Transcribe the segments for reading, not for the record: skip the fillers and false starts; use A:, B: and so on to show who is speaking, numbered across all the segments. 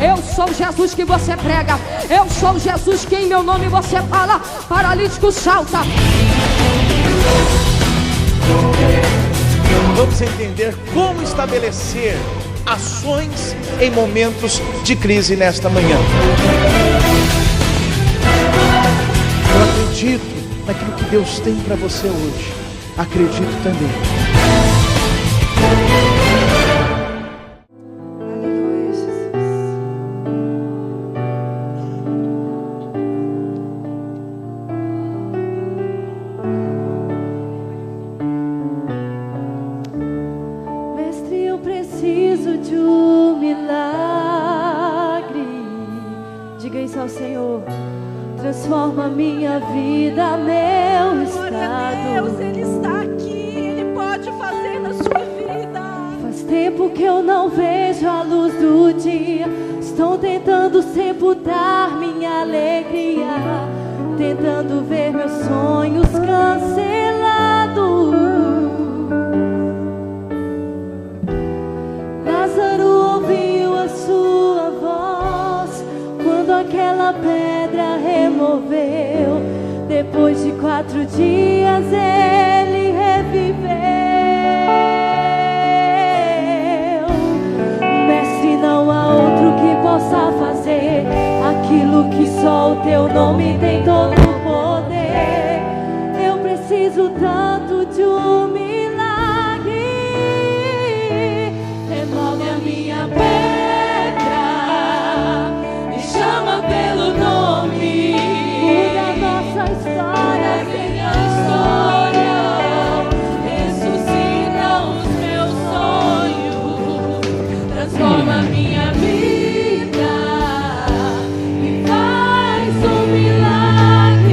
A: Eu sou Jesus que você prega. Eu sou Jesus que em meu nome você fala. Paralítico salta.
B: Vamos entender como estabelecer ações em momentos de crise nesta manhã. Eu acredito naquilo que Deus tem para você hoje. Acredito também.
A: Aleluia, Jesus. Mestre, eu preciso de um milagre. Diga isso ao Senhor. Transforma minha vida, meu estado.
C: Deus, Ele está aqui, Ele pode fazer na sua vida.
A: Faz tempo que eu não vejo a luz do dia. Estão tentando sepultar minha alegria, tentando ver meus sonhos cancelados. Lázaro ouviu a sua voz quando aquela pedra removeu. Depois de 4 dias ele reviveu. Mestre, não há outro que possa fazer aquilo que só o teu nome tem todo o poder. Eu preciso tanto de um milagre. Remove a minha pedra, me chama pelo nome, muda a nossa história, minha história, ressuscita os meus sonhos, transforma a minha vida e faz um milagre.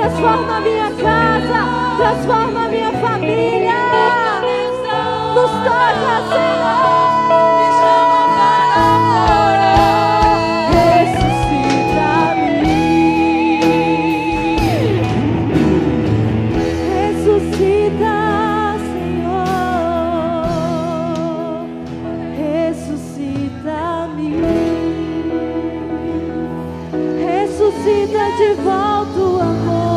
A: Transforma a minha casa, transforma a minha família. Nos toca, Senhor. Me chama para fora. Ressuscita-me. Ressuscita, Senhor. Ressuscita-me. Ressuscita de volta o amor.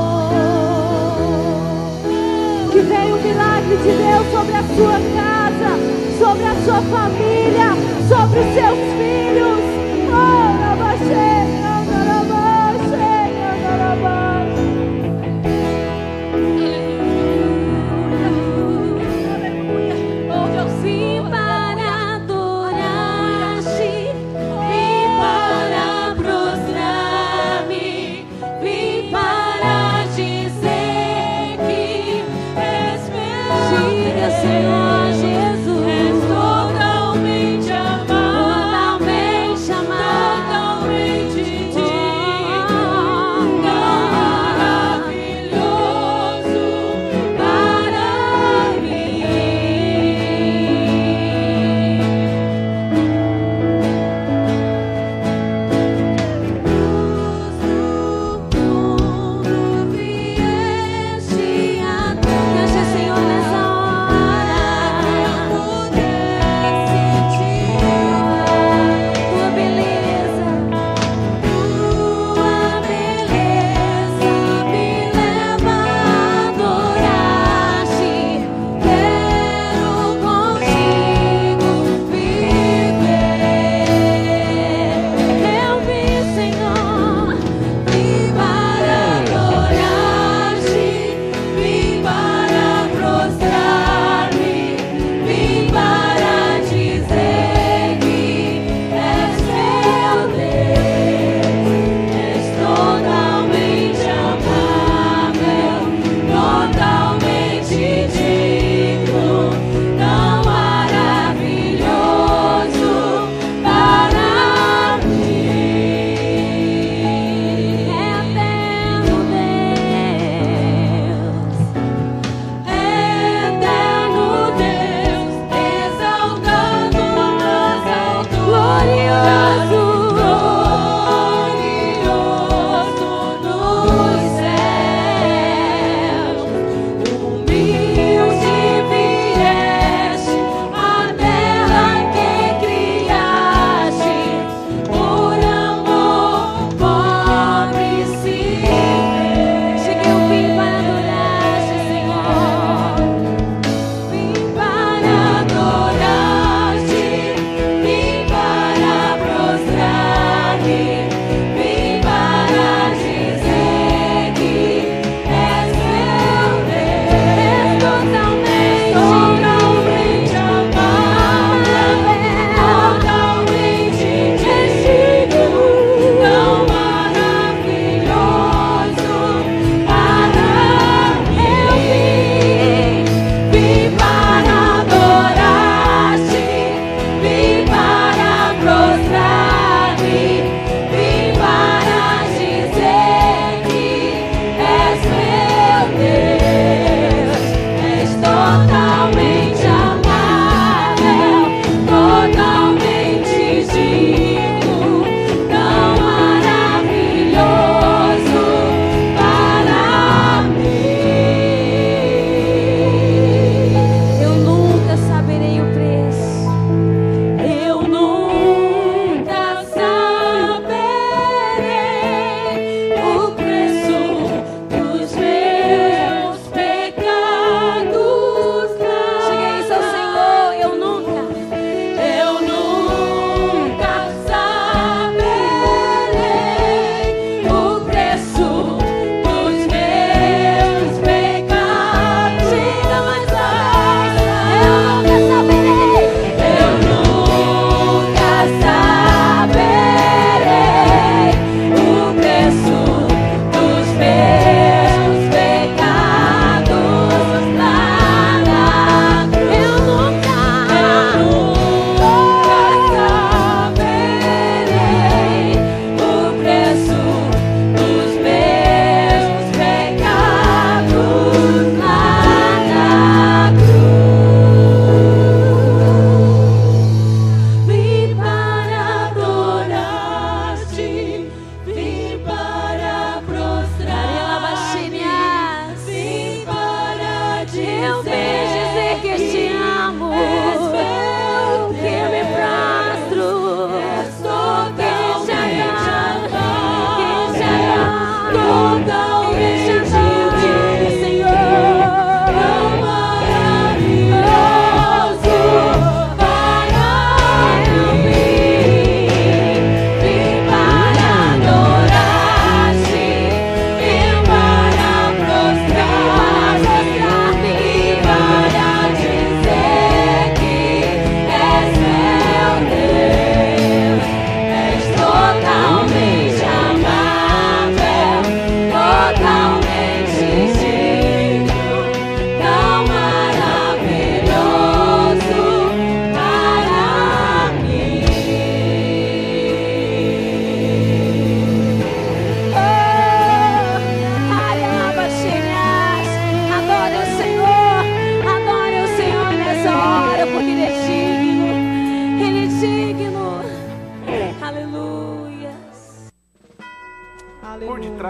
A: Que venha o milagre de Deus sobre a sua casa, sobre a sua família, sobre os seus filhos. Oh, Senhor Jesus, és totalmente amado, totalmente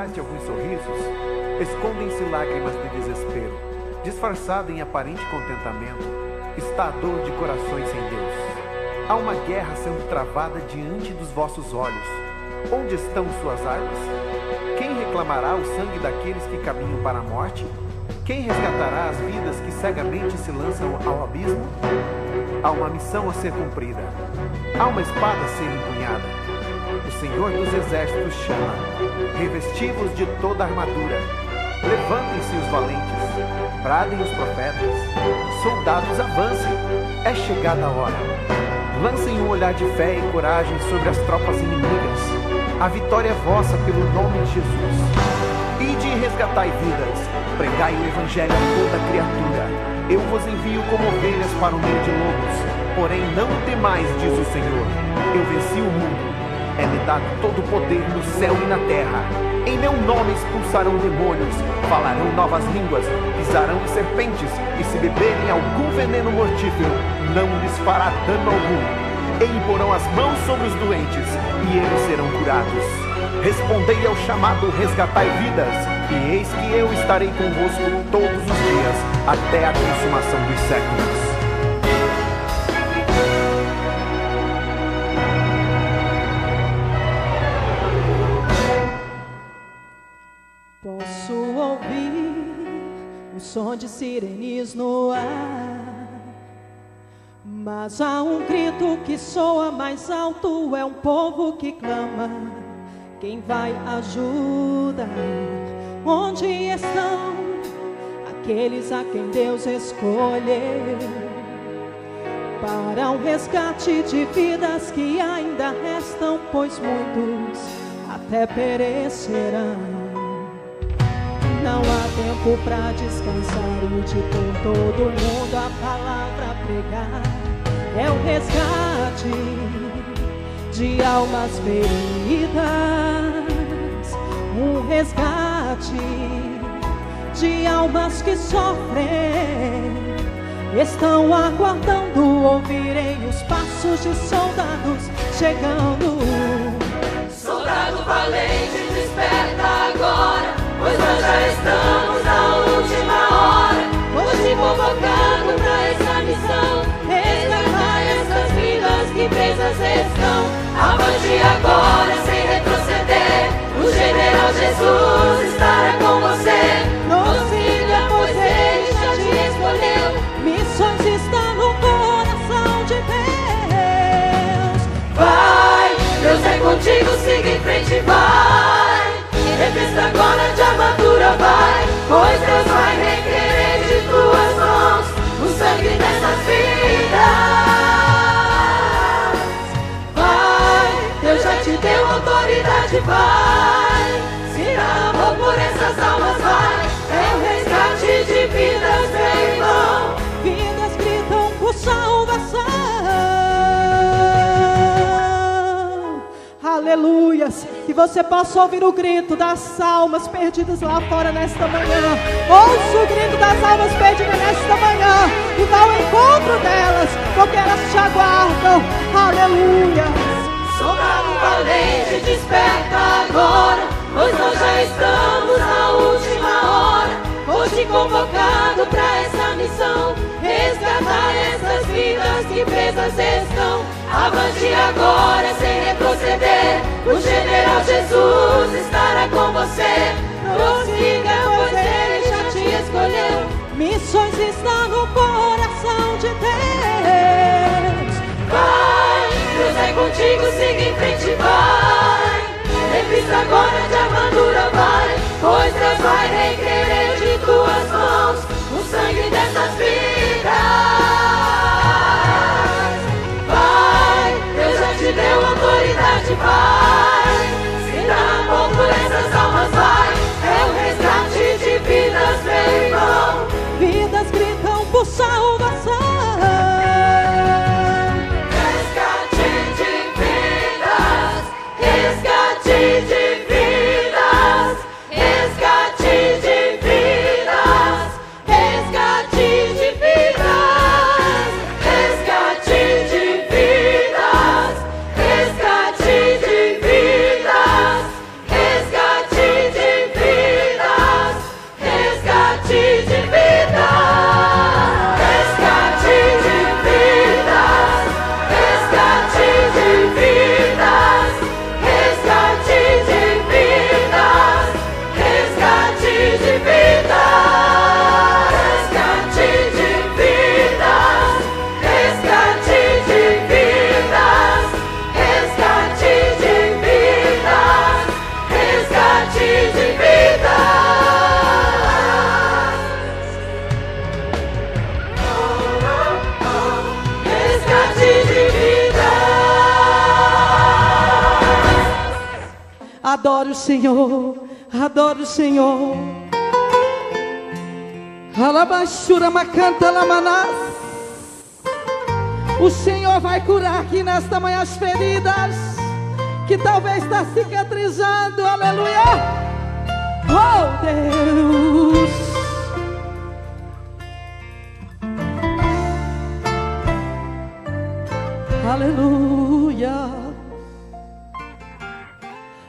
D: de alguns sorrisos, escondem-se lágrimas de desespero. Disfarçada em aparente contentamento, está a dor de corações sem Deus. Há uma guerra sendo travada diante dos vossos olhos. Onde estão suas armas? Quem reclamará o sangue daqueles que caminham para a morte? Quem resgatará as vidas que cegamente se lançam ao abismo? Há uma missão a ser cumprida. Há uma espada a ser empunhada. O Senhor dos Exércitos chama: revesti-vos de toda a armadura. Levantem-se os valentes, bradem os profetas, soldados avancem, é chegada a hora. Lancem um olhar de fé e coragem sobre as tropas inimigas. A vitória é vossa pelo nome de Jesus. Ide e resgatai vidas, pregai o evangelho a toda criatura. Eu vos envio como ovelhas para o meio de lobos, porém não temais, diz o Senhor. Eu venci o mundo. É-me dado todo o poder no céu e na terra. Em meu nome expulsarão demônios, falarão novas línguas, pisarão serpentes, e se beberem algum veneno mortífero, não lhes fará dano algum. E imporão as mãos sobre os doentes, e eles serão curados. Respondei ao chamado, resgatai vidas, e eis que eu estarei convosco todos os dias, até a consumação dos séculos.
C: Posso ouvir o som de sirenes no ar, mas há um grito que soa mais alto, é um povo que clama. Quem vai ajudar? Onde estão aqueles a quem Deus escolheu para um resgate de vidas que ainda restam, pois muitos até perecerão. Não há tempo pra descansar e de por todo mundo a palavra pregar. É o resgate de almas feridas, um resgate de almas que sofrem, estão aguardando ouvirem os passos de soldados chegando.
E: Soldado valente, desperta agora, pois nós já estamos na última hora. Hoje convocado pra essa missão, resgatar essas vidas que presas estão. Avante agora sem retroceder, o general Jesus estará com você. Prossiga, pois ele já te escolheu.
C: Missões estão no coração de Deus.
E: Vai, Deus é contigo, siga em frente, vai. Revista agora de armadura, vai, pois Deus vai requerer de tuas mãos o sangue dessas vidas. Vai, Deus já te deu autoridade, vai. Se dá amor por essas almas, vai. É o resgate de vidas, meu irmão.
C: Vidas gritam por salvação. Aleluias. Que você possa ouvir o grito das almas perdidas lá fora nesta manhã. Ouça o grito das almas perdidas nesta manhã e vá ao encontro delas, porque elas te aguardam. Aleluia.
E: Soldado valente, desperta agora, pois nós já estamos na última hora. Hoje convocado pra essa missão, resgatar essas vidas que presas estão. Avante agora sem retroceder, o general Jesus estará com você. Prossiga, pois ele já te escolheu.
C: Missões estão no coração de Deus.
E: Vai, Deus é contigo, siga em frente, vai. Revista agora de armadura, vai, pois Deus vai requerer de tuas mãos o sangue dessas vidas. Vai, Deus já te deu autoridade, vai. Se dá amor por essas almas, vai. É o resgate de vidas, meu irmão.
C: Vidas gritam por salvação.
E: Resgate de vidas, resgate de vidas.
C: Adore o Senhor, adore o Senhor. Alabashura macanta lamanás. O Senhor vai curar aqui nesta manhã as feridas que talvez está cicatrizando. Aleluia. Oh Deus. Aleluia.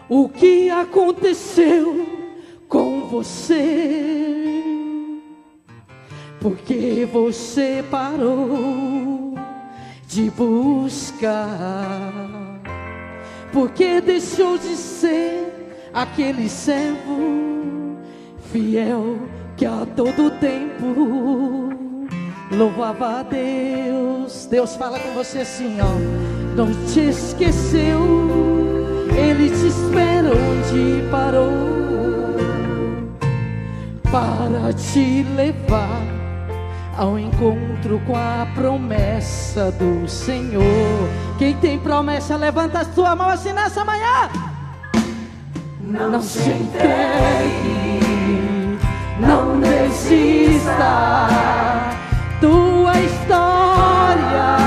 C: O que aconteceu com você? Porque você parou de buscar? Porque deixou de ser aquele servo fiel que a todo tempo louvava a Deus? Deus fala com você assim, ó. Não te esqueceu, Ele te espera onde parou, para te levar ao encontro com a promessa do Senhor. Quem tem promessa, levanta a sua mão assim nessa manhã. Não se entregue, não desista. Tua história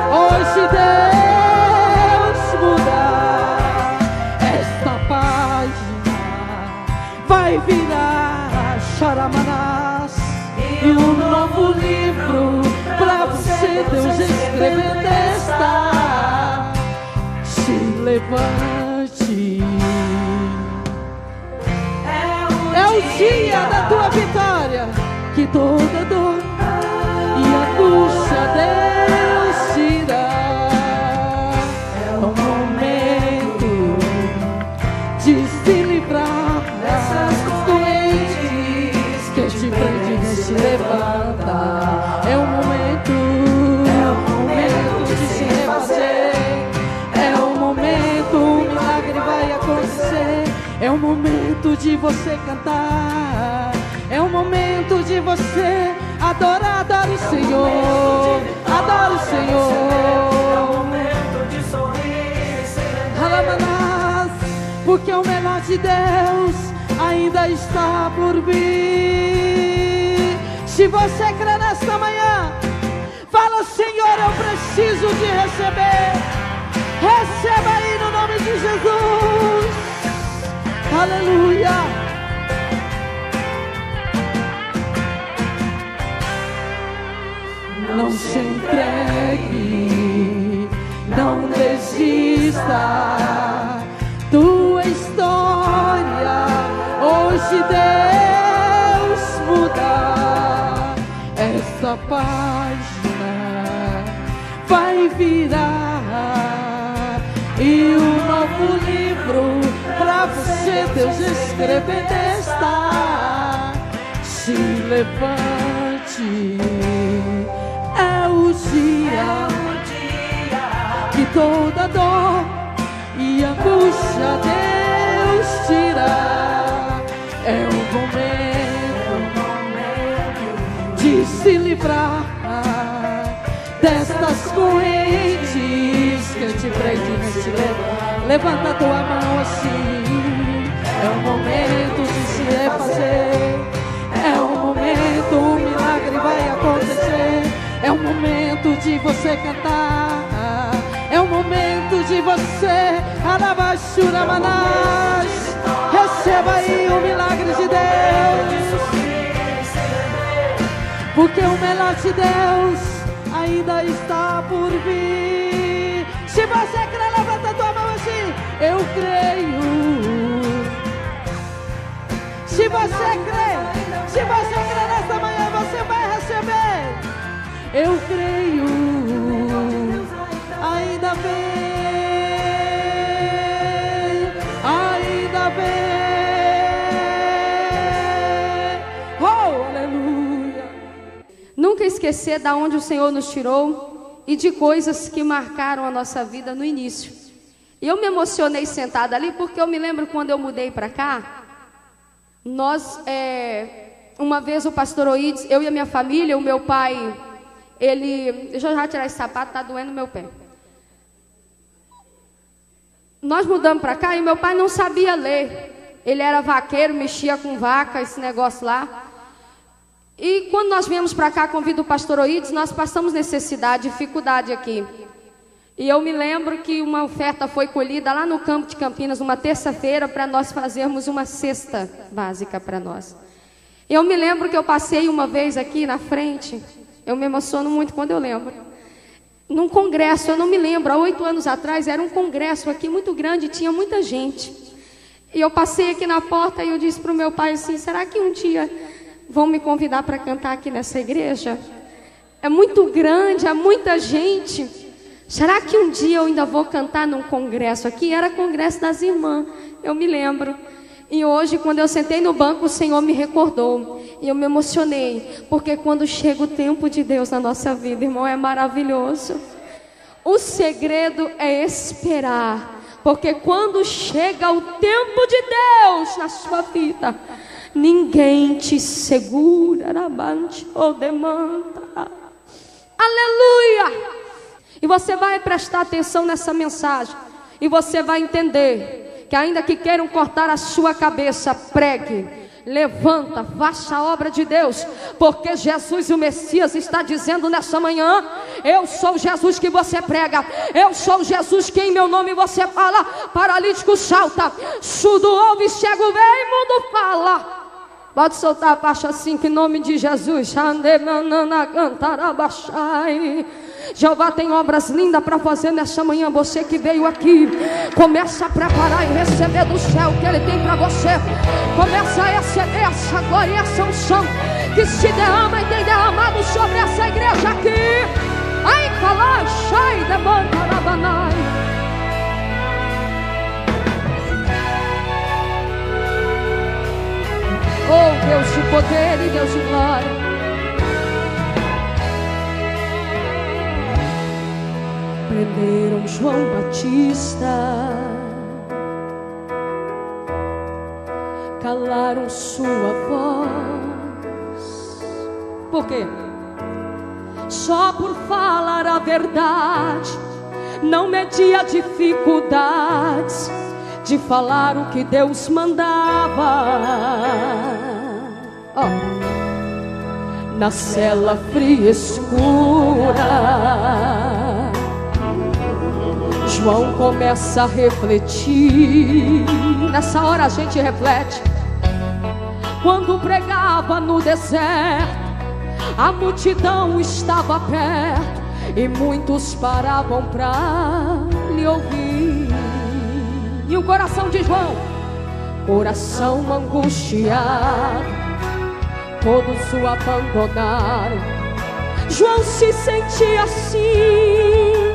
C: hoje Deus muda. Esta página vai virar charamanás e um novo livro pra você Deus escrever desta. Se levante, é o dia da tua vitória, que toda dor e angústia Deus tira. É o momento de se livrar dessas correntes que te prendem e se levanta. É o momento de se refazer. É o momento, o milagre vai acontecer. É o momento de você cantar. É o momento de você adorar, adore o Senhor, adore o Senhor. É o momento de sorrir e celebrar, porque o melhor de Deus ainda está por vir. Se você crê nesta manhã, fala: Senhor, eu preciso de receber. Receba aí no nome de Jesus. Aleluia. Não se entregue, não desista. Tua história hoje Deus muda. Essa página vai virar e um novo livro pra você Deus escrever desta. Se levante. É o dia que toda dor e angústia Deus tira. É o momento de se livrar destas correntes que te prendem e te levam. Levanta a tua mão assim. É o momento de se refazer. É o momento, o milagre vai acontecer. É o momento de você cantar. É o momento de você alabashura manás. Receba aí o milagre de Deus, porque o melhor de Deus ainda está por vir. Se você crê, levanta a tua mão assim. Eu creio. Se você crê nesta manhã, você vai receber. Eu creio, ainda bem, oh, aleluia.
F: Nunca esquecer de onde o Senhor nos tirou e de coisas que marcaram a nossa vida no início. E eu me emocionei sentada ali, porque eu me lembro quando eu mudei para cá, uma vez o pastor Oides, eu e a minha família, o meu pai... Deixa eu já tirar esse sapato, tá doendo meu pé. nós mudamos para cá e meu pai não sabia ler. Ele era vaqueiro, mexia com vaca, esse negócio lá. E quando nós viemos para cá, convido o pastor Oídes, nós passamos necessidade, dificuldade aqui. E eu me lembro que uma oferta foi colhida lá no campo de Campinas, uma terça-feira, para nós fazermos uma cesta básica para nós. Eu me lembro que eu passei uma vez aqui na frente, eu me emociono muito quando eu lembro. Num congresso, eu não me lembro, há 8 anos atrás, era um congresso aqui muito grande, tinha muita gente. E eu passei aqui na porta e eu disse para o meu pai assim, será que um dia vão me convidar para cantar aqui nessa igreja? É muito grande, há muita gente. Será que um dia eu ainda vou cantar num congresso aqui? Era congresso das irmãs, eu me lembro. E hoje, quando eu sentei no banco, o Senhor me recordou. E eu me emocionei, porque quando chega o tempo de Deus na nossa vida, irmão, é maravilhoso. O segredo é esperar, porque quando chega o tempo de Deus na sua vida, ninguém te segura, ou demanda. Aleluia! E você vai prestar atenção nessa mensagem, e você vai entender que ainda que queiram cortar a sua cabeça, pregue, levanta, faça a obra de Deus, porque Jesus, o Messias, está dizendo nessa manhã, eu sou Jesus que você prega, eu sou Jesus que em meu nome você fala, paralítico salta, surdo ouve, cego vê e mundo fala. Pode soltar a faixa assim, que em nome de Jesus, Jeová tem obras lindas para fazer nessa manhã. Você que veio aqui, começa a preparar e receber do céu o que Ele tem para você. Começa a receber essa glória e essa unção que se derrama e tem derramado sobre essa igreja aqui. Ai, calai, sai, demanda, rabanai. Oh, Deus de poder e Deus de glória. Prenderam João Batista, calaram sua voz. Por quê? Só por falar a verdade, não media dificuldades de falar o que Deus mandava. Na cela fria e escura, João começa a refletir. Nessa hora a gente reflete. Quando pregava no deserto, a multidão estava perto e muitos paravam para lhe ouvir. E o coração de João, coração angustiado, todos o abandonaram. João se sentia assim.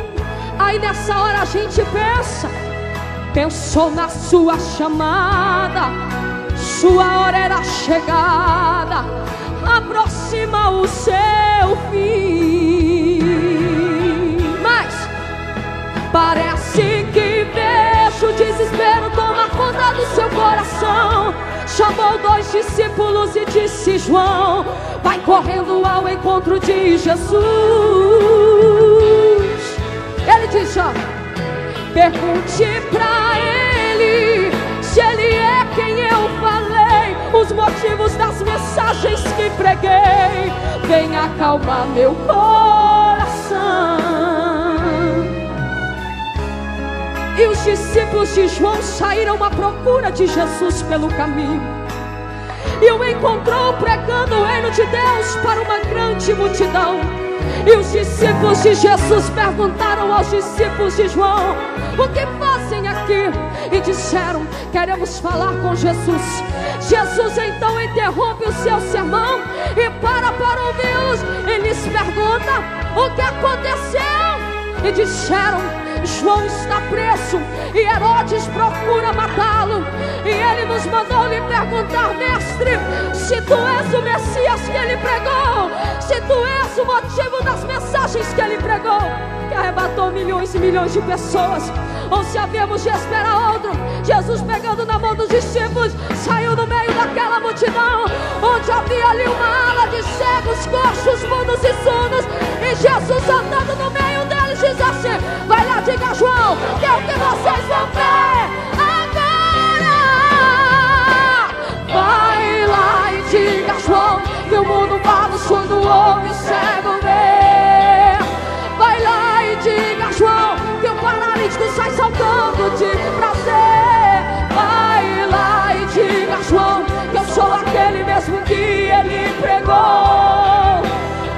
F: Aí nessa hora a gente pensou na sua chamada, sua hora era chegada, aproxima o seu fim. Mas parece que vejo desespero tomar conta do seu coração. Chamou 2 discípulos e disse: João, vai correndo ao encontro de Jesus. Ele disse: pergunte pra ele se ele é quem eu falei, os motivos das mensagens que preguei. Vem acalmar meu coração. E os discípulos de João saíram à procura de Jesus pelo caminho, e o encontrou pregando o reino de Deus para uma grande multidão. E os discípulos de Jesus perguntaram aos discípulos de João: o que fazem aqui? E disseram: queremos falar com Jesus. Jesus então interrompe o seu sermão e para ouvi-los. E lhes pergunta: o que aconteceu? E disseram: João está preso e Herodes procura matá-lo. E ele nos mandou lhe perguntar: mestre, se tu és o Messias que ele pregou, se tu és o motivo das mensagens que ele pregou, que arrebatou milhões e milhões de pessoas, ou se havíamos de esperar outro. Jesus, pegando na mão dos discípulos, saiu no meio daquela multidão, onde havia ali uma ala de cegos, coxos, mudos e surdos. E Jesus, andando no meio deles, diz assim: vai lá, diga a João, que é o que vocês vão ver. ouve o cego ver. Vai lá e diga a João que o paralítico sai saltando de prazer. Vai lá e diga a João que eu sou aquele mesmo que ele pregou.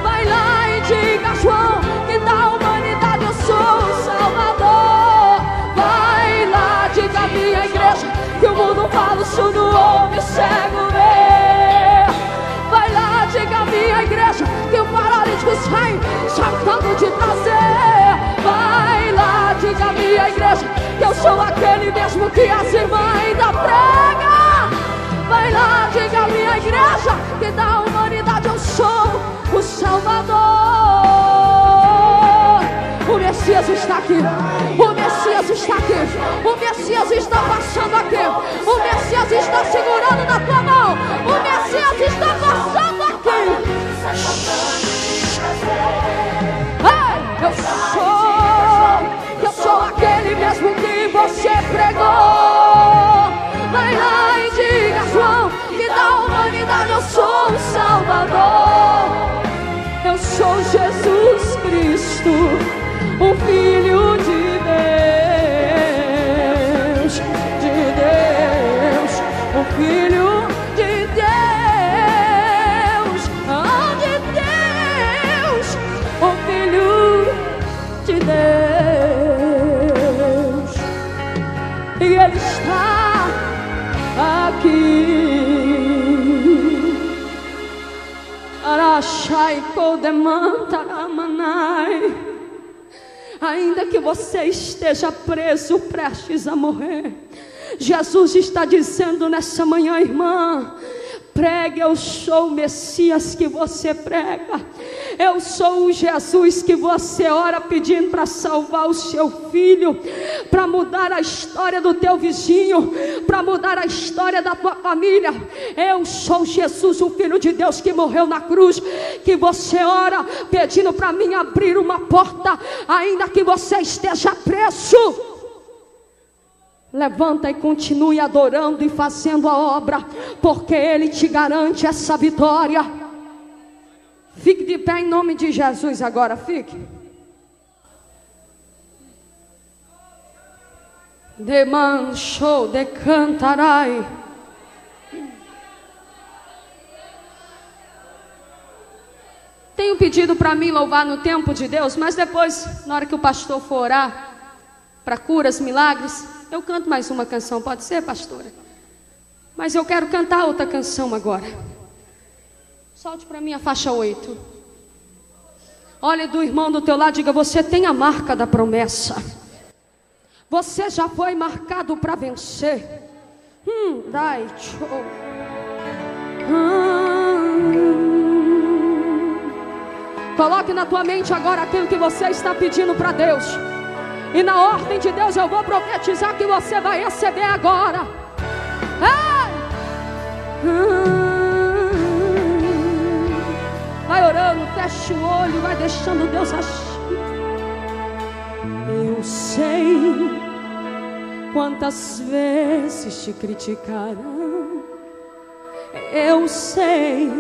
F: Vai lá e diga a João que da humanidade eu sou o Salvador. Vai lá, diga a minha igreja que o mundo fala, o surdo ouve, o cego vê. Vai lá, diga a minha igreja que o paralítico sai saltando de prazer. Vai lá, diga a minha igreja que eu sou aquele mesmo que as irmãs ainda pregam. Vai lá, diga a minha igreja que da humanidade eu sou o Salvador. O Messias está aqui, o Messias está aqui, o Messias está passando aqui, o Messias está segurando na tua mão, o Messias está passando aqui. Ei, eu sou aquele mesmo que você pregou. Vai lá e diga, João, que da humanidade eu sou o Salvador. Eu sou Jesus Cristo, o Filho de Deus, o Filho de Deus, o Filho de Deus. E Ele está aqui. Arachai Kodemantaramanai. Ainda que você esteja preso, prestes a morrer, Jesus está dizendo nessa manhã, irmã, pregue, eu sou o Messias que você prega. Eu sou o Jesus que você ora pedindo para salvar o seu filho, para mudar a história do teu vizinho, para mudar a história da tua família. Eu sou Jesus, o Filho de Deus que morreu na cruz, que você ora pedindo para mim abrir uma porta, ainda que você esteja preso. Levanta e continue adorando e fazendo a obra, porque Ele te garante essa vitória. Fique de pé em nome de Jesus agora, fique. De mancho, de cantarai. Tenho pedido para mim louvar no tempo de Deus, mas depois, na hora que o pastor for orar para curas, milagres, eu canto mais uma canção, pode ser, pastora? Mas eu quero cantar outra canção agora. Solte para mim a faixa 8. Olhe do irmão do teu lado, diga, você tem a marca da promessa. Você já foi marcado para vencer. Dai, show. Coloque na tua mente agora aquilo que você está pedindo para Deus. E na ordem de Deus eu vou profetizar que você vai receber agora. Vai orando, fecha o olho, vai deixando Deus agir. Eu sei quantas vezes te criticaram. Eu sei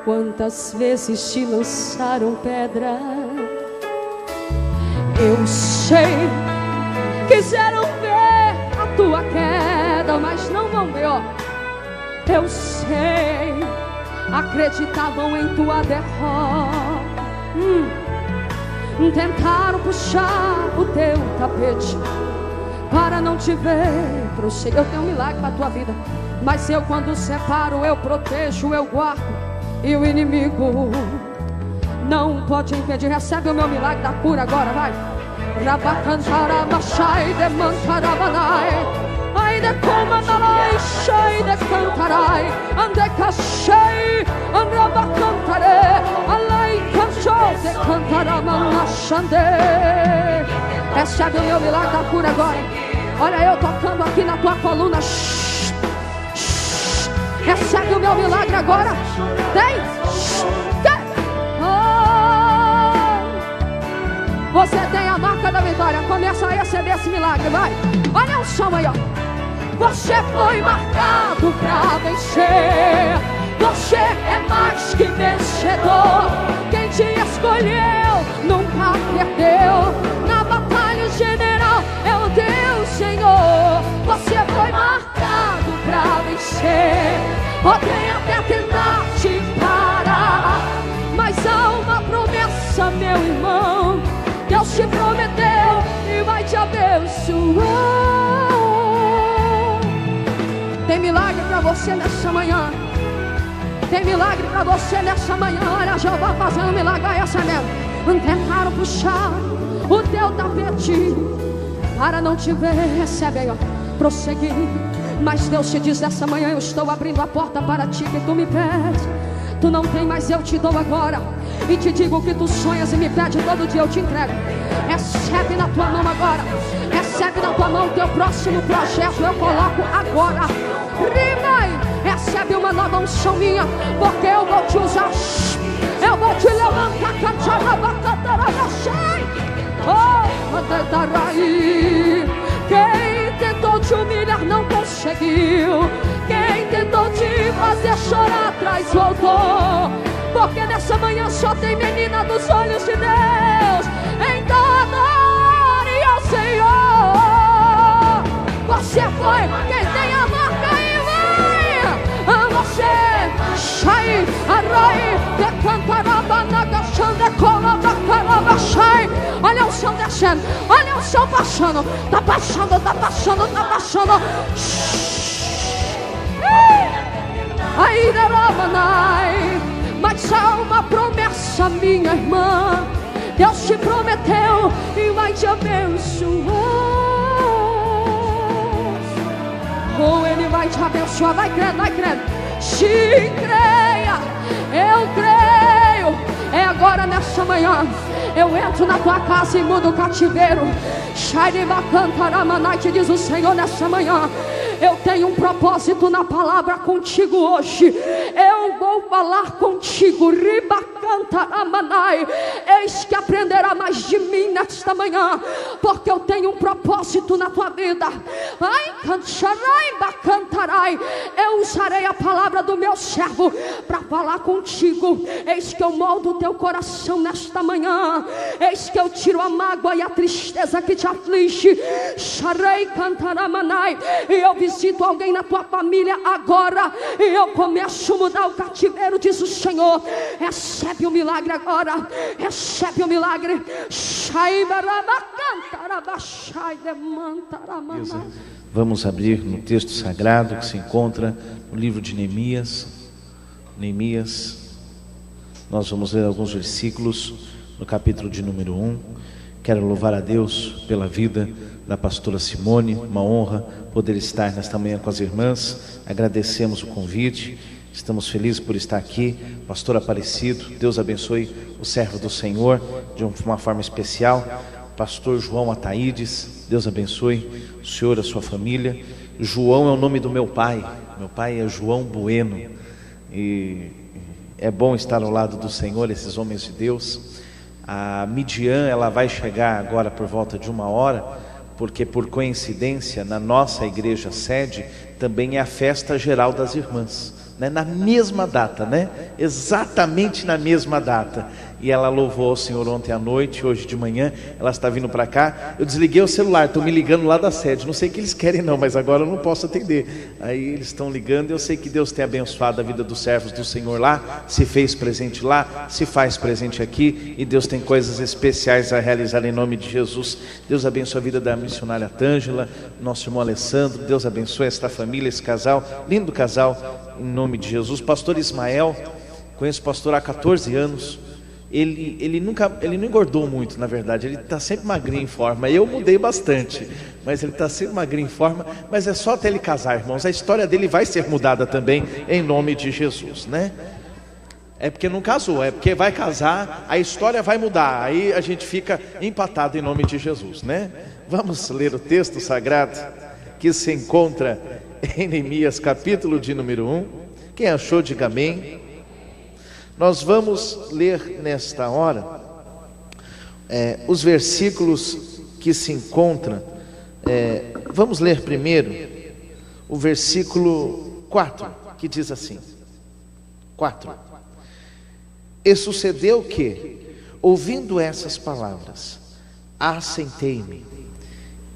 F: quantas vezes te lançaram pedra. Eu sei, quiseram ver a tua queda, mas não vão ver, ó. Eu sei, acreditavam em tua derrota. Tentaram puxar o teu tapete para não te ver prosseguir. Eu tenho um milagre para a tua vida, mas eu quando separo, eu protejo, eu guardo, e o inimigo não pode impedir. Recebe o meu milagre da cura agora, vai. Rabacantarabachai de mantarabanai. Ai de comanalai, shai de cantarai. Ande cachei, andrabacantare. Alai canchou de cantaramanachande. Recebe o meu milagre da cura agora. Olha eu tocando aqui na tua coluna. Recebe o meu milagre agora. Tem? Você tem a marca da vitória. Começa a receber esse milagre, vai. Olha o som aí, ó. Você foi marcado pra vencer. Você é mais que vencedor. Quem te escolheu nunca perdeu. Na batalha general é o Deus Senhor. Você foi marcado pra vencer. Podem até tentar te parar, mas há uma promessa, meu irmão. Deus te prometeu e vai te abençoar. Tem milagre pra você nessa manhã. Tem milagre pra você nessa manhã. Olha, Jeová fazendo milagre. Olha essa mesmo. Tentaram puxar o teu tapete para não te ver. Recebe aí, ó. Prosseguir. Mas Deus te diz nessa manhã: eu estou abrindo a porta para ti que tu me pedes. Tu não tem, mas eu te dou agora. E te digo que tu sonhas e me pede todo dia, eu te entrego. Recebe na tua mão agora. Recebe na tua mão o teu próximo projeto. Eu coloco agora. Rimai. Recebe uma nova unção minha, porque eu vou te usar. Eu vou te levantar. Quem tentou te humilhar não conseguiu. Quem tentou te fazer chorar atrás voltou. Porque nessa manhã só tem menina dos olhos de Deus. Então adore ao Senhor. Você foi quem tem a marca e vai. Você sai, arrai, decantarabanaga, xandecolabacaraga, sai. Olha o chão descendo, olha o chão passando. Tá passando, tá passando, tá passando. Aí, derabanai. Mas há uma promessa, minha irmã. Deus te prometeu e vai te abençoar. Oh, Ele vai te abençoar. Vai crendo, vai crendo. Se creia, eu creio. É agora nessa manhã. Eu entro na tua casa e mudo o cativeiro. Te diz o Senhor nessa manhã: eu tenho um propósito na palavra contigo hoje. Eu vou falar contigo. Ribacantaramanai. Eis que aprenderá mais de mim nesta manhã, porque eu tenho um propósito na tua vida. Ai, cantarai, bacantarai. Eu usarei a palavra do meu servo para falar contigo. Eis que eu moldo o teu coração nesta manhã. Eis que eu tiro a mágoa e a tristeza que te aflige. Sharei cantaramanai. E eu visito alguém na tua família agora. E eu começo a mudar o cativeiro, diz o Senhor. Recebe o milagre agora. Recebe o milagre.
B: Vamos abrir no texto sagrado que se encontra no livro de Neemias. Nós vamos ler alguns versículos no capítulo de número 1. Quero louvar a Deus pela vida da pastora Simone. Uma honra poder estar nesta manhã com as irmãs. Agradecemos o convite. Estamos felizes por estar aqui. Pastor Aparecido, Deus abençoe o servo do Senhor de uma forma especial. Pastor João Ataídes, Deus abençoe o senhor, a sua família. João é o nome do meu pai. Meu pai é João Bueno. E é bom estar ao lado do Senhor, esses homens de Deus. A Midian, ela vai chegar agora por volta de 1h, porque por coincidência na nossa igreja sede também é a festa geral das irmãs, né? Na mesma data, né? Exatamente na mesma data. E ela louvou ao Senhor ontem à noite, hoje de manhã ela está vindo para cá. Eu desliguei o celular, estão me ligando lá da sede. Não sei o que eles querem não, mas agora eu não posso atender. Aí eles estão ligando. Eu sei que Deus tem abençoado a vida dos servos do Senhor lá. Se fez presente lá, se faz presente aqui. E Deus tem coisas especiais a realizar em nome de Jesus. Deus abençoe a vida da missionária Tângela, nosso irmão Alessandro. Deus abençoe esta família, esse casal, lindo casal, em nome de Jesus. Pastor Ismael, conheço o pastor há 14 anos. Ele não engordou muito, na verdade. Ele está sempre magrinho em forma. Eu mudei bastante, mas ele está sempre magrinho em forma. Mas é só até ele casar, irmãos. A história dele vai ser mudada também, em nome de Jesus, né? É porque não casou, é porque vai casar, a história vai mudar. Aí a gente fica empatado em nome de Jesus, né? Vamos ler o texto sagrado que se encontra em Neemias, capítulo de número 1. Quem achou, diga amém. Nós vamos ler nesta hora os versículos que se encontram. Vamos ler primeiro o versículo 4, que diz assim: 4. E sucedeu que, ouvindo essas palavras, assentei-me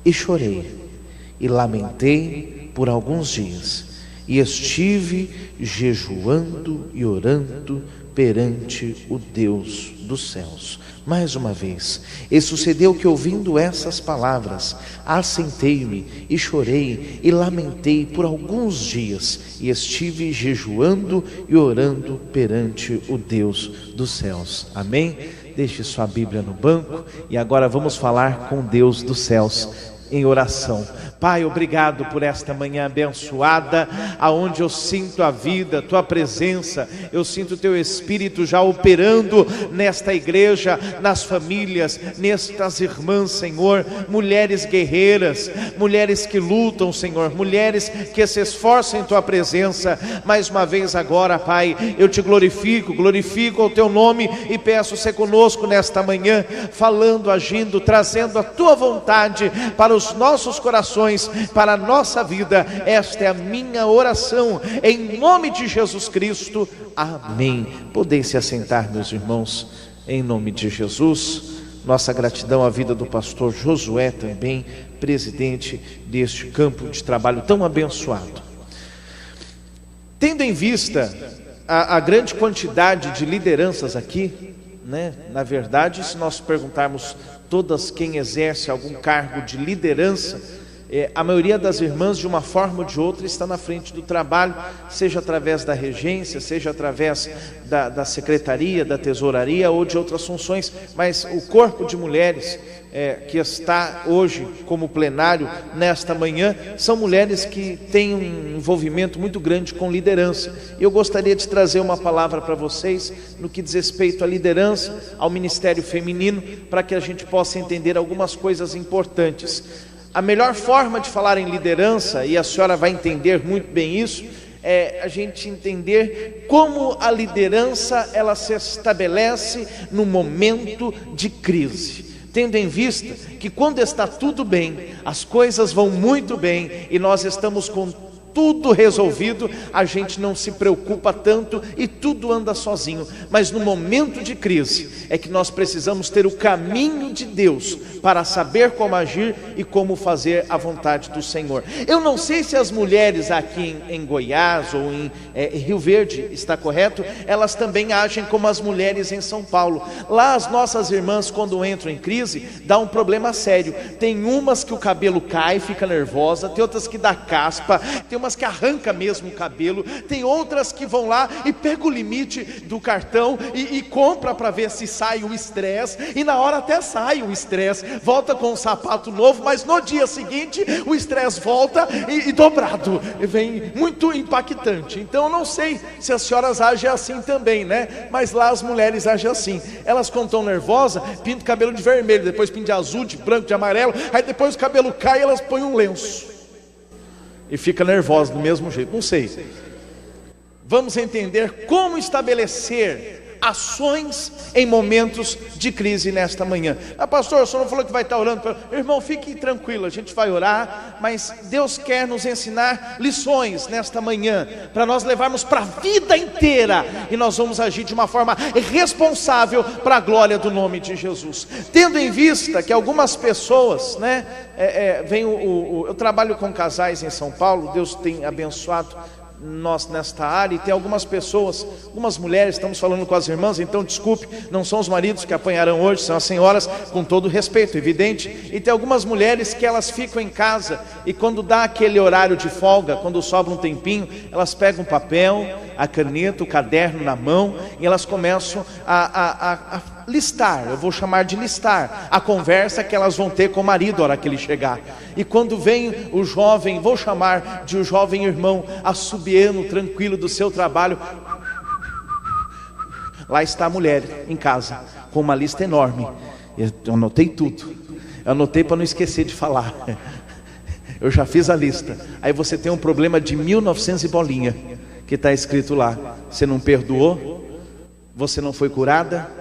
B: e chorei e lamentei por alguns dias, e estive jejuando e orando perante o Deus dos céus. Mais uma vez, e sucedeu que, ouvindo essas palavras, assentei-me e chorei e lamentei por alguns dias, e estive jejuando e orando perante o Deus dos céus. Amém? Deixe sua Bíblia no banco e agora vamos falar com Deus dos céus em oração. Pai, obrigado por esta manhã abençoada, aonde eu sinto a vida, tua presença, eu sinto teu Espírito já operando nesta igreja, nas famílias, nestas irmãs, Senhor, mulheres guerreiras, mulheres que lutam, Senhor, mulheres que se esforçam em tua presença. Mais uma vez agora, Pai, eu te glorifico o teu nome e peço ser conosco nesta manhã, falando, agindo, trazendo a tua vontade para os nossos corações, para a nossa vida. Esta é a minha oração, em nome de Jesus Cristo, amém. Podem se assentar, meus irmãos, em nome de Jesus. Nossa gratidão à vida do pastor Josué também, presidente deste campo de trabalho tão abençoado. Tendo em vista a grande quantidade de lideranças aqui, né? Na verdade, se nós perguntarmos todas quem exerce algum cargo de liderança, a maioria das irmãs, de uma forma ou de outra, está na frente do trabalho, seja através da regência, seja através da secretaria, da tesouraria ou de outras funções. Mas o corpo de mulheres que está hoje como plenário nesta manhã, são mulheres que têm um envolvimento muito grande com liderança. E eu gostaria de trazer uma palavra para vocês no que diz respeito à liderança, ao ministério feminino, para que a gente possa entender algumas coisas importantes. A melhor forma de falar em liderança, e a senhora vai entender muito bem isso, é a gente entender como a liderança ela se estabelece no momento de crise. Tendo em vista que quando está tudo bem, as coisas vão muito bem e nós estamos com tudo resolvido, a gente não se preocupa tanto e tudo anda sozinho. Mas no momento de crise é que nós precisamos ter o caminho de Deus para saber como agir e como fazer a vontade do Senhor. Eu não sei se as mulheres aqui em Goiás ou em Rio Verde, está correto? Elas também agem como as mulheres em São Paulo. Lá as nossas irmãs, quando entram em crise, dá um problema sério. Tem umas que o cabelo cai, fica nervosa, tem outras que dá caspa, tem umas que arranca mesmo o cabelo, tem outras que vão lá e pega o limite do cartão e compra para ver se sai o estresse, e na hora até sai o estresse, volta com um sapato novo, mas no dia seguinte o estresse volta e dobrado, vem muito impactante. Então eu não sei se as senhoras agem assim também, né? Mas lá as mulheres agem assim, elas quando estão nervosas, pintam o cabelo de vermelho, depois pintam de azul, de branco, de amarelo, aí depois o cabelo cai e elas põem um lenço e fica nervosa do mesmo jeito. Não sei. Vamos entender como estabelecer ações em momentos de crise nesta manhã. Pastor, o senhor não falou que vai estar orando? Irmão, fique tranquilo, a gente vai orar, mas Deus quer nos ensinar lições nesta manhã, para nós levarmos para a vida inteira, e nós vamos agir de uma forma responsável para a glória do nome de Jesus. Tendo em vista que algumas pessoas, né, eu trabalho com casais em São Paulo, Deus tem abençoado nós nesta área, e tem algumas pessoas, algumas mulheres, estamos falando com as irmãs, então desculpe, não são os maridos que apanharão hoje, são as senhoras, com todo respeito, evidente. E tem algumas mulheres que elas ficam em casa, e quando dá aquele horário de folga, quando sobra um tempinho, elas pegam o papel, a caneta, o caderno na mão, e elas começam a listar, eu vou chamar de listar, a conversa que elas vão ter com o marido na hora que ele chegar. E quando vem o jovem, vou chamar de o jovem irmão, assobiando, tranquilo do seu trabalho, lá está a mulher em casa, com uma lista enorme. Eu anotei tudo, eu anotei para não esquecer de falar. Eu já fiz a lista. Aí você tem um problema de 1900 e bolinha, que está escrito lá. Você não perdoou, você não foi curada,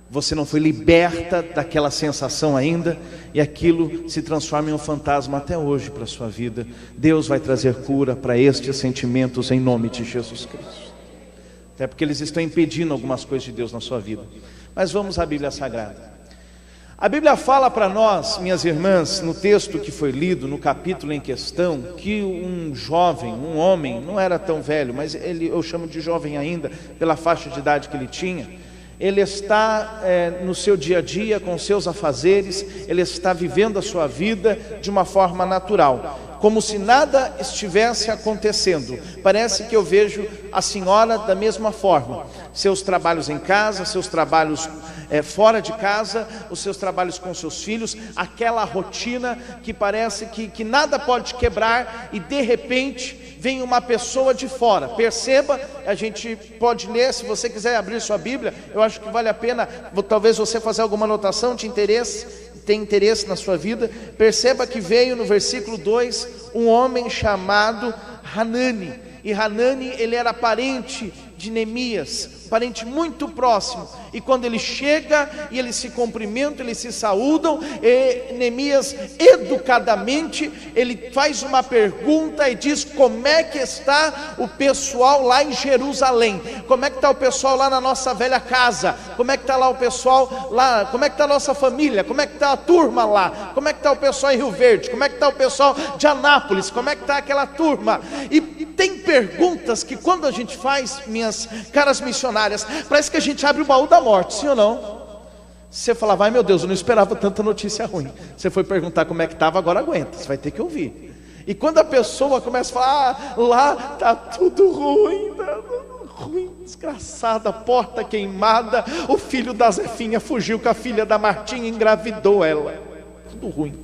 B: você não foi liberta daquela sensação ainda, e aquilo se transforma em um fantasma até hoje para a sua vida. Deus vai trazer cura para estes sentimentos em nome de Jesus Cristo. até porque eles estão impedindo algumas coisas de Deus na sua vida. Mas vamos à Bíblia Sagrada. A Bíblia fala para nós, minhas irmãs, no texto que foi lido, no capítulo em questão, que um jovem, um homem, não era tão velho, mas eu chamo de jovem ainda, pela faixa de idade que ele tinha, ele está no seu dia a dia, com seus afazeres, ele está vivendo a sua vida de uma forma natural, como se nada estivesse acontecendo. Parece que eu vejo a senhora da mesma forma, seus trabalhos em casa, seus trabalhos fora de casa, os seus trabalhos com seus filhos, aquela rotina que parece que nada pode quebrar, e de repente vem uma pessoa de fora. Perceba, a gente pode ler, se você quiser abrir sua Bíblia, eu acho que vale a pena, talvez você fazer alguma anotação de interesse, tem interesse na sua vida. Perceba que veio no versículo 2 um homem chamado Hanani, e Hanani, ele era parente de Neemias, parente muito próximo, e quando ele chega e eles se cumprimentam, eles se saúdam, e Neemias educadamente, ele faz uma pergunta e diz: como é que está o pessoal lá em Jerusalém? Como é que está o pessoal lá na nossa velha casa? Como é que está lá o pessoal lá? Como é que está a nossa família? Como é que está a turma lá? Como é que está o pessoal em Rio Verde? Como é que está o pessoal de Anápolis? Como é que está aquela turma? E tem perguntas que quando a gente faz, minhas caras missionárias, parece que a gente abre o baú da morte, sim ou não? Você fala: vai, meu Deus, eu não esperava tanta notícia ruim. Você foi perguntar como é que estava, agora aguenta, você vai ter que ouvir. E quando a pessoa começa a falar: lá está tudo ruim, ruim, desgraçada, porta queimada, o filho da Zefinha fugiu com a filha da Martinha e engravidou ela. Tudo ruim,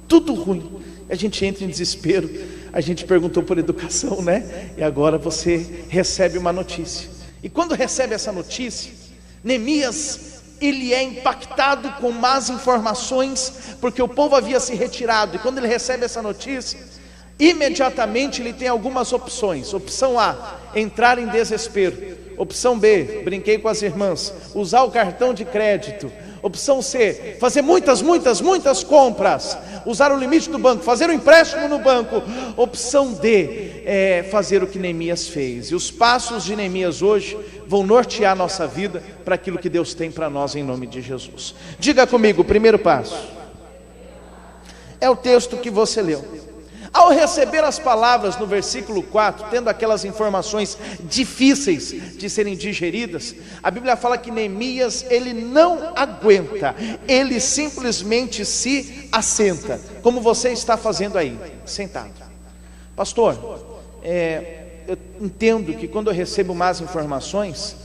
B: tudo ruim. A gente entra em desespero. A gente perguntou por educação, né? E agora você recebe uma notícia. E quando recebe essa notícia, Neemias, ele é impactado com más informações, porque o povo havia se retirado. E quando ele recebe essa notícia, imediatamente ele tem algumas opções. Opção A, entrar em desespero. Opção B, brinquei com as irmãs, usar o cartão de crédito. Opção C, fazer muitas compras, usar o limite do banco, fazer um empréstimo no banco. Opção D, fazer o que Neemias fez. E os passos de Neemias hoje vão nortear nossa vida para aquilo que Deus tem para nós, em nome de Jesus. Diga comigo: o primeiro passo é o texto que você leu. Ao receber as palavras no versículo 4, tendo aquelas informações difíceis de serem digeridas, a Bíblia fala que Neemias, ele não aguenta, ele simplesmente se assenta, como você está fazendo aí, sentado. Pastor, eu entendo que quando eu recebo más informações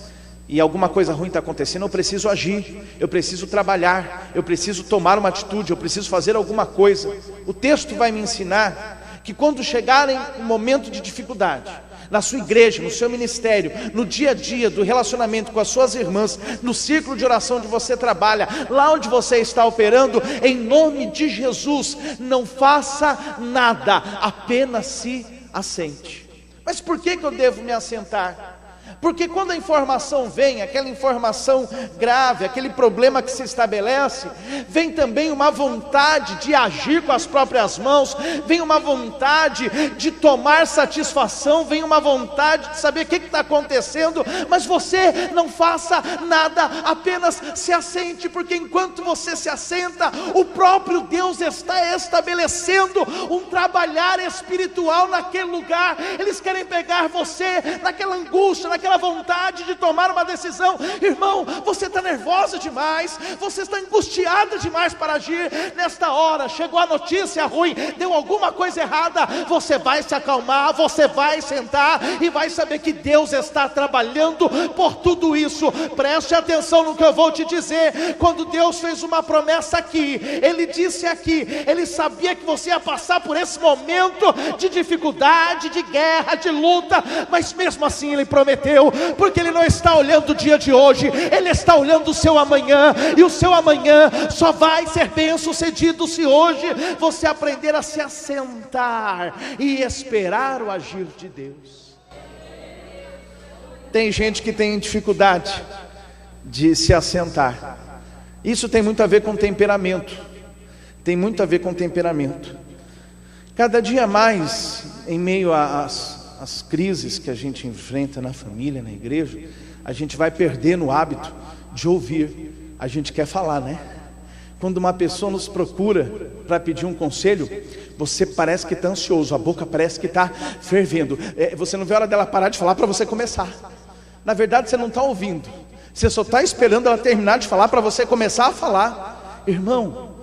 B: e alguma coisa ruim está acontecendo, eu preciso agir, eu preciso trabalhar, eu preciso tomar uma atitude, eu preciso fazer alguma coisa. O texto vai me ensinar que quando chegarem um momento de dificuldade, na sua igreja, no seu ministério, no dia a dia do relacionamento com as suas irmãs, no círculo de oração onde você trabalha, lá onde você está operando, em nome de Jesus, não faça nada, apenas se assente. Mas por que eu devo me assentar? Porque quando a informação vem, aquela informação grave, aquele problema que se estabelece, vem também uma vontade de agir com as próprias mãos, vem uma vontade de tomar satisfação, vem uma vontade de saber o que está acontecendo, mas você não faça nada, apenas se assente, porque enquanto você se assenta, o próprio Deus está estabelecendo um trabalhar espiritual naquele lugar. Eles querem pegar você naquela angústia, naquela vontade de tomar uma decisão. Irmão, você está nervosa demais, você está angustiada demais para agir. Nesta hora, chegou a notícia ruim, deu alguma coisa errada, você vai se acalmar, você vai sentar e vai saber que Deus está trabalhando por tudo isso. Preste atenção no que eu vou te dizer. Quando Deus fez uma promessa aqui, Ele disse aqui, Ele sabia que você ia passar por esse momento de dificuldade, de guerra, de luta, mas mesmo assim Ele prometeu, porque Ele não está olhando o dia de hoje, Ele está olhando o seu amanhã, e o seu amanhã só vai ser bem sucedido se hoje você aprender a se assentar e esperar o agir de Deus. Tem gente que tem dificuldade de se assentar. Isso tem muito a ver com temperamento. Tem muito a ver com temperamento. Cada dia mais, em meio às as crises que a gente enfrenta na família, na igreja, a gente vai perdendo o hábito de ouvir. A gente quer falar, né? Quando uma pessoa nos procura para pedir um conselho, você parece que está ansioso, a boca parece que está fervendo. Você não vê a hora dela parar de falar para você começar. Na verdade, você não está ouvindo. Você só está esperando ela terminar de falar para você começar a falar. Irmão,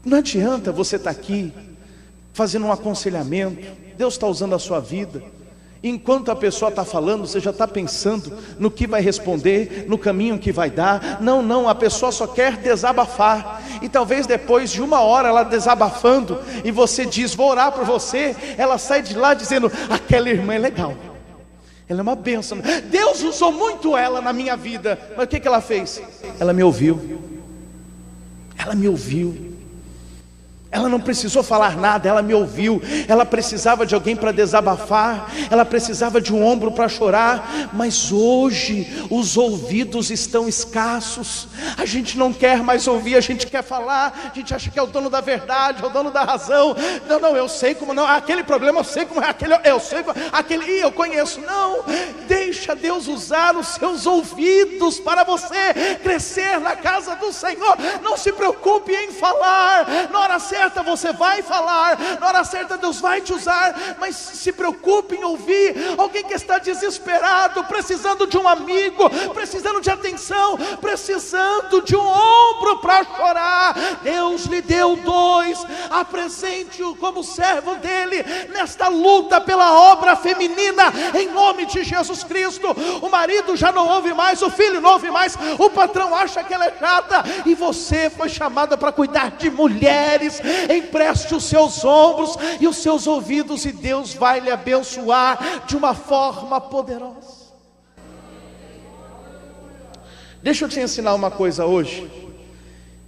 B: não adianta você estar aqui fazendo um aconselhamento. Deus está usando a sua vida. Enquanto a pessoa está falando, você já está pensando no que vai responder, no caminho que vai dar. Não, a pessoa só quer desabafar. E talvez depois de 1 hora ela desabafando, e você diz, vou orar por você, ela sai de lá dizendo, aquela irmã é legal, ela é uma bênção, Deus usou muito ela na minha vida. Mas o que ela fez? Ela me ouviu. Ela me ouviu. Ela não precisou falar nada, ela me ouviu. Ela precisava de alguém para desabafar, ela precisava de um ombro para chorar. Mas hoje os ouvidos estão escassos. A gente não quer mais ouvir, a gente quer falar. A gente acha que é o dono da verdade, é o dono da razão. Não, eu sei como não, aquele problema eu sei como é, aquele eu sei como, aquele eu conheço. Não, deixa Deus usar os seus ouvidos para você crescer na casa do Senhor. Não se preocupe em falar. Na hora certa você vai falar, na hora certa Deus vai te usar, mas se preocupe em ouvir alguém que está desesperado, precisando de um amigo, precisando de atenção, precisando de um ombro para chorar. Deus lhe deu 2, apresente-o como servo dele nesta luta pela obra feminina, em nome de Jesus Cristo. O marido já não ouve mais, o filho não ouve mais, o patrão acha que ela é chata, e você foi chamada para cuidar de mulheres. Empreste os seus ombros e os seus ouvidos, e Deus vai lhe abençoar de uma forma poderosa. Deixa eu te ensinar uma coisa hoje.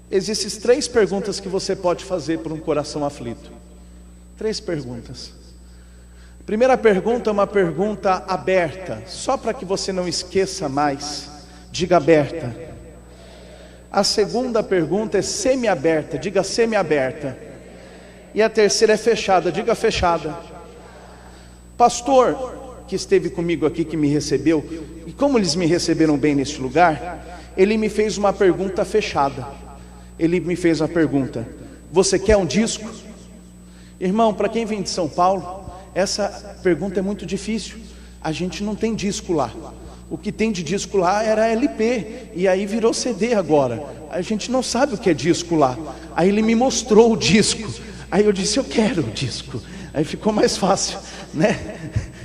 B: Existem 3 perguntas que você pode fazer para um coração aflito. 3 perguntas. A primeira pergunta é uma pergunta aberta, só para que você não esqueça mais. Diga aberta. A segunda pergunta é semi-aberta, diga semi-aberta. E a terceira é fechada, diga fechada. Pastor, que esteve comigo aqui, que me recebeu, e como eles me receberam bem neste lugar, ele me fez uma pergunta fechada. Ele me fez a pergunta, você quer um disco? Irmão, para quem vem de São Paulo, essa pergunta é muito difícil. A gente não tem disco lá. O que tem de disco lá era LP, e aí virou CD agora. A gente não sabe o que é disco lá. Aí ele me mostrou o disco. Aí eu disse, eu quero o disco. Aí ficou mais fácil, né?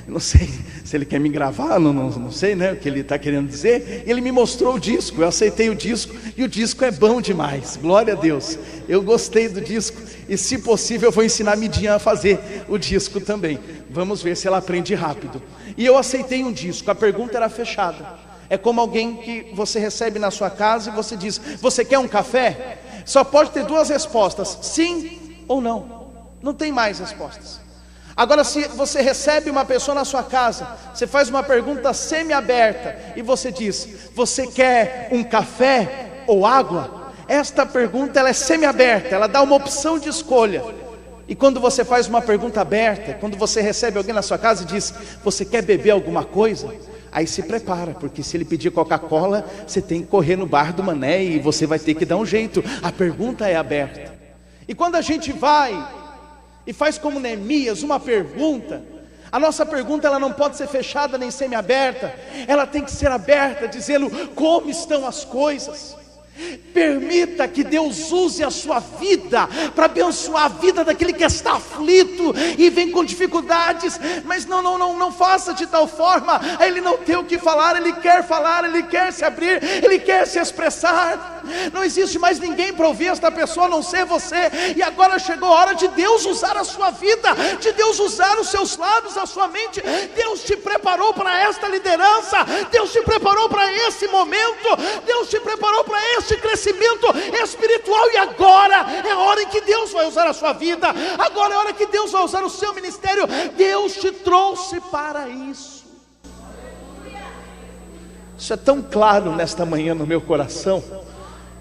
B: Não sei se ele quer me gravar, não sei, né, o que ele está querendo dizer. Ele me mostrou o disco, eu aceitei o disco, e o disco é bom demais, glória a Deus. Eu gostei do disco, e se possível eu vou ensinar a Midinha a fazer o disco também. Vamos ver se ela aprende rápido. E eu aceitei um disco, a pergunta era fechada. É como alguém que você recebe na sua casa e você diz, você quer um café? Só pode ter 2 respostas, sim ou não. Não tem mais respostas. Agora, se você recebe uma pessoa na sua casa, você faz uma pergunta semi-aberta e você diz, você quer um café ou água? Esta pergunta ela é semi-aberta, ela dá uma opção de escolha. E quando você faz uma pergunta aberta, quando você recebe alguém na sua casa e diz, você quer beber alguma coisa? Aí se prepara, porque se ele pedir Coca-Cola, você tem que correr no bar do Mané e você vai ter que dar um jeito. A pergunta é aberta. E quando a gente vai e faz como Neemias uma pergunta, a nossa pergunta ela não pode ser fechada nem semi-aberta, ela tem que ser aberta, dizendo como estão as coisas. Permita que Deus use a sua vida para abençoar a vida daquele que está aflito e vem com dificuldades, mas não faça de tal forma a ele não ter o que falar. Ele quer se abrir, ele quer se expressar. Não existe mais ninguém para ouvir esta pessoa a não ser você. E agora chegou a hora de Deus usar a sua vida, de Deus usar os seus lábios, a sua mente. Deus te preparou para esta liderança, Deus te preparou para esse momento, Deus te preparou para esse crescimento espiritual, e agora é a hora em que Deus vai usar a sua vida, agora é a hora que Deus vai usar o seu ministério. Deus te trouxe para isso. Isso é tão claro nesta manhã no meu coração,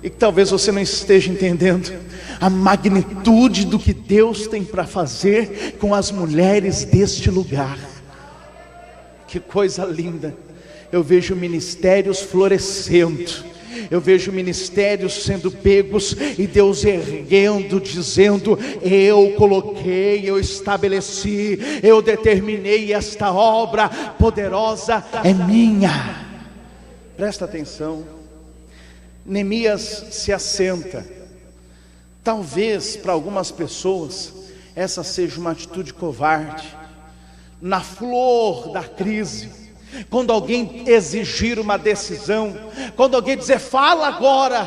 B: e que talvez você não esteja entendendo a magnitude do que Deus tem para fazer com as mulheres deste lugar. Que coisa linda. Eu vejo ministérios florescendo. Eu vejo ministérios sendo pegos e Deus erguendo, dizendo: eu coloquei, eu estabeleci, eu determinei, esta obra poderosa é minha. Presta atenção. Neemias se assenta. Talvez para algumas pessoas essa seja uma atitude covarde. Na flor da crise, quando alguém exigir uma decisão, quando alguém dizer fala agora,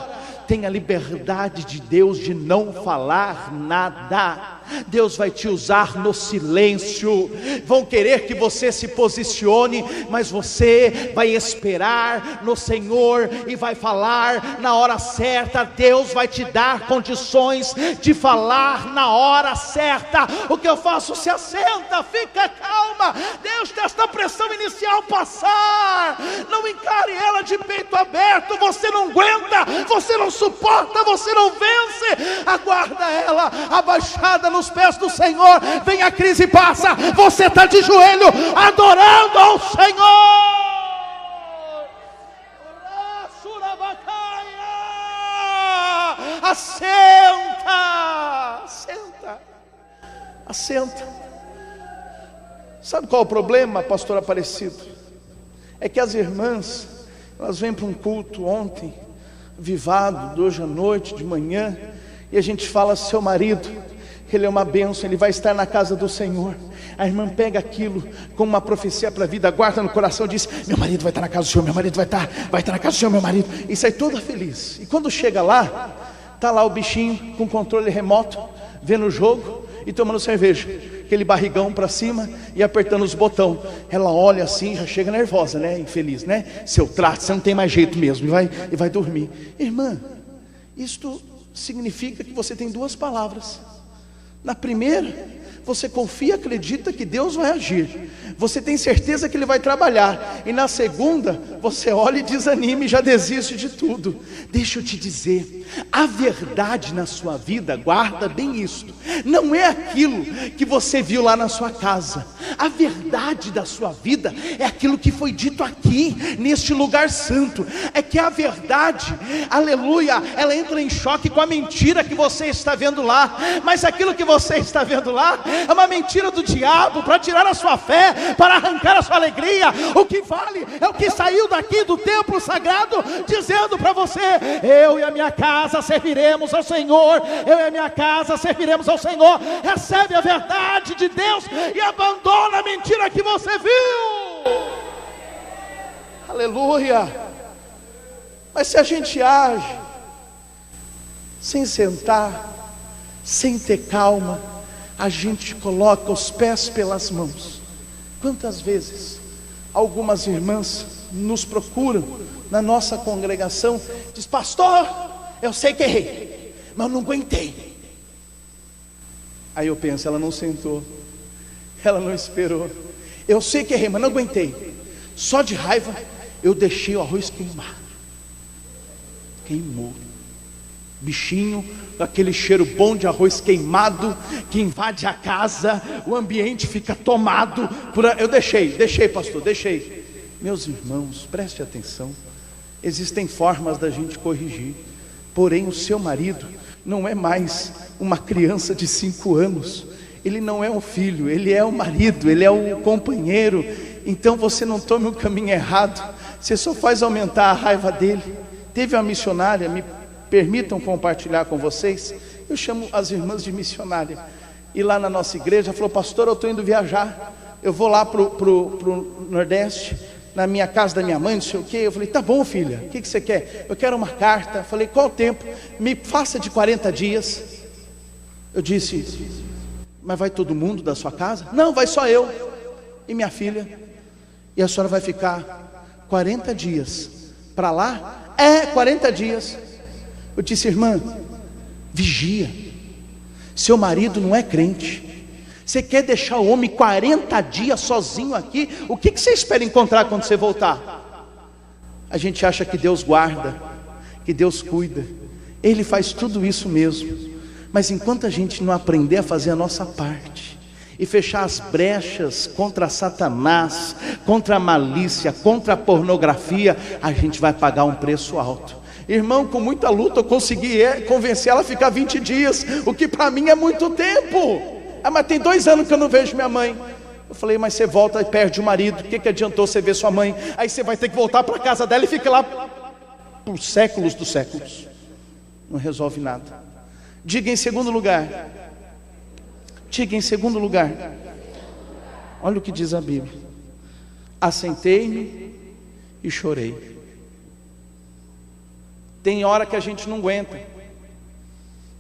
B: tenha liberdade de Deus de não falar nada. Deus vai te usar no silêncio. Vão querer que você se posicione, mas você vai esperar no Senhor e vai falar na hora certa. Deus vai te dar condições de falar na hora certa. O que eu faço? Se assenta, fica calma, deixa esta pressão inicial passar. Não encare ela de peito aberto. Você não aguenta, você não suporta, você não vence. Aguarda ela abaixada nos pés do Senhor. Vem a crise e passa, você está de joelho adorando ao Senhor. Assenta, assenta, assenta. Sabe qual é o problema, pastor Aparecido? É que as irmãs, elas vêm para um culto ontem, avivado, de hoje à noite, de manhã, e a gente fala: seu marido, ele é uma bênção, ele vai estar na casa do Senhor. A irmã pega aquilo como uma profecia para a vida, guarda no coração e diz: meu marido vai estar na casa do Senhor, meu marido vai estar na casa do Senhor, meu marido. E sai toda feliz. E quando chega lá, está lá o bichinho com controle remoto, vendo o jogo e tomando cerveja, aquele barrigão para cima e apertando os botões. Ela olha assim, já chega nervosa, né? Infeliz, né? Seu trato, você não tem mais jeito mesmo, e vai dormir. Irmã, isto significa que você tem duas palavras. Na primeira, você confia e acredita que Deus vai agir, você tem certeza que Ele vai trabalhar. E na segunda, você olha e desanima e já desiste de tudo. Deixa eu te dizer, a verdade na sua vida, guarda bem isto, não é aquilo que você viu lá na sua casa. A verdade da sua vida é aquilo que foi dito aqui, neste lugar santo. É que a verdade, aleluia, ela entra em choque com a mentira que você está vendo lá. Mas aquilo que você está vendo lá é uma mentira do diabo para tirar a sua fé, para arrancar a sua alegria. O que vale é o que saiu daqui do templo sagrado, dizendo para você: eu e a minha casa serviremos ao Senhor, eu e a minha casa serviremos ao Senhor. Recebe a verdade de Deus e abandona a mentira que você viu. Aleluia. Mas se a gente age sem sentar, sem ter calma, a gente coloca os pés pelas mãos. Quantas vezes algumas irmãs nos procuram na nossa congregação, diz: pastor, eu sei que errei, mas eu não aguentei. Aí eu penso, ela não sentou, ela não esperou. Eu sei que errei, mas não aguentei. Só de raiva eu deixei o arroz queimar. Queimou. Bichinho, aquele cheiro bom de arroz queimado que invade a casa, o ambiente fica tomado por... Eu deixei pastor, deixei. Meus irmãos, preste atenção, existem formas da gente corrigir. Porém o seu marido não é mais uma criança de 5 anos, ele não é um filho, ele é o marido, ele é o companheiro. Então você não tome o caminho errado, você só faz aumentar a raiva dele. Teve uma missionária, me permitam compartilhar com vocês, eu chamo as irmãs de missionária, e lá na nossa igreja falou: pastor, eu estou indo viajar, eu vou lá pro Nordeste, na minha casa da minha mãe, não sei o que. Eu falei: tá bom, filha, o que você quer? Eu quero uma carta. Falei: qual o tempo? Me faça de 40 dias. Eu disse: mas vai todo mundo da sua casa? Não, vai só eu e minha filha. E a senhora vai ficar 40 dias para lá? 40 dias. Eu disse: irmã, vigia, seu marido não é crente, você quer deixar o homem 40 dias sozinho aqui? O que você espera encontrar quando você voltar? A gente acha que Deus guarda, que Deus cuida, Ele faz tudo isso mesmo. Mas enquanto a gente não aprender a fazer a nossa parte, e fechar as brechas contra Satanás, contra a malícia, contra a pornografia, a gente vai pagar um preço alto. Irmão, com muita luta eu consegui convencer ela a ficar 20 dias, o que para mim é muito tempo. Mas tem 2 anos que eu não vejo minha mãe. Eu falei, mas você volta e perde o marido, o que adiantou você ver sua mãe? Aí você vai ter que voltar para a casa dela e fica lá por séculos dos séculos. Não resolve nada. Diga em segundo lugar. Diga em segundo lugar. Olha o que diz a Bíblia. Assentei-me e chorei. Tem hora que a gente não aguenta.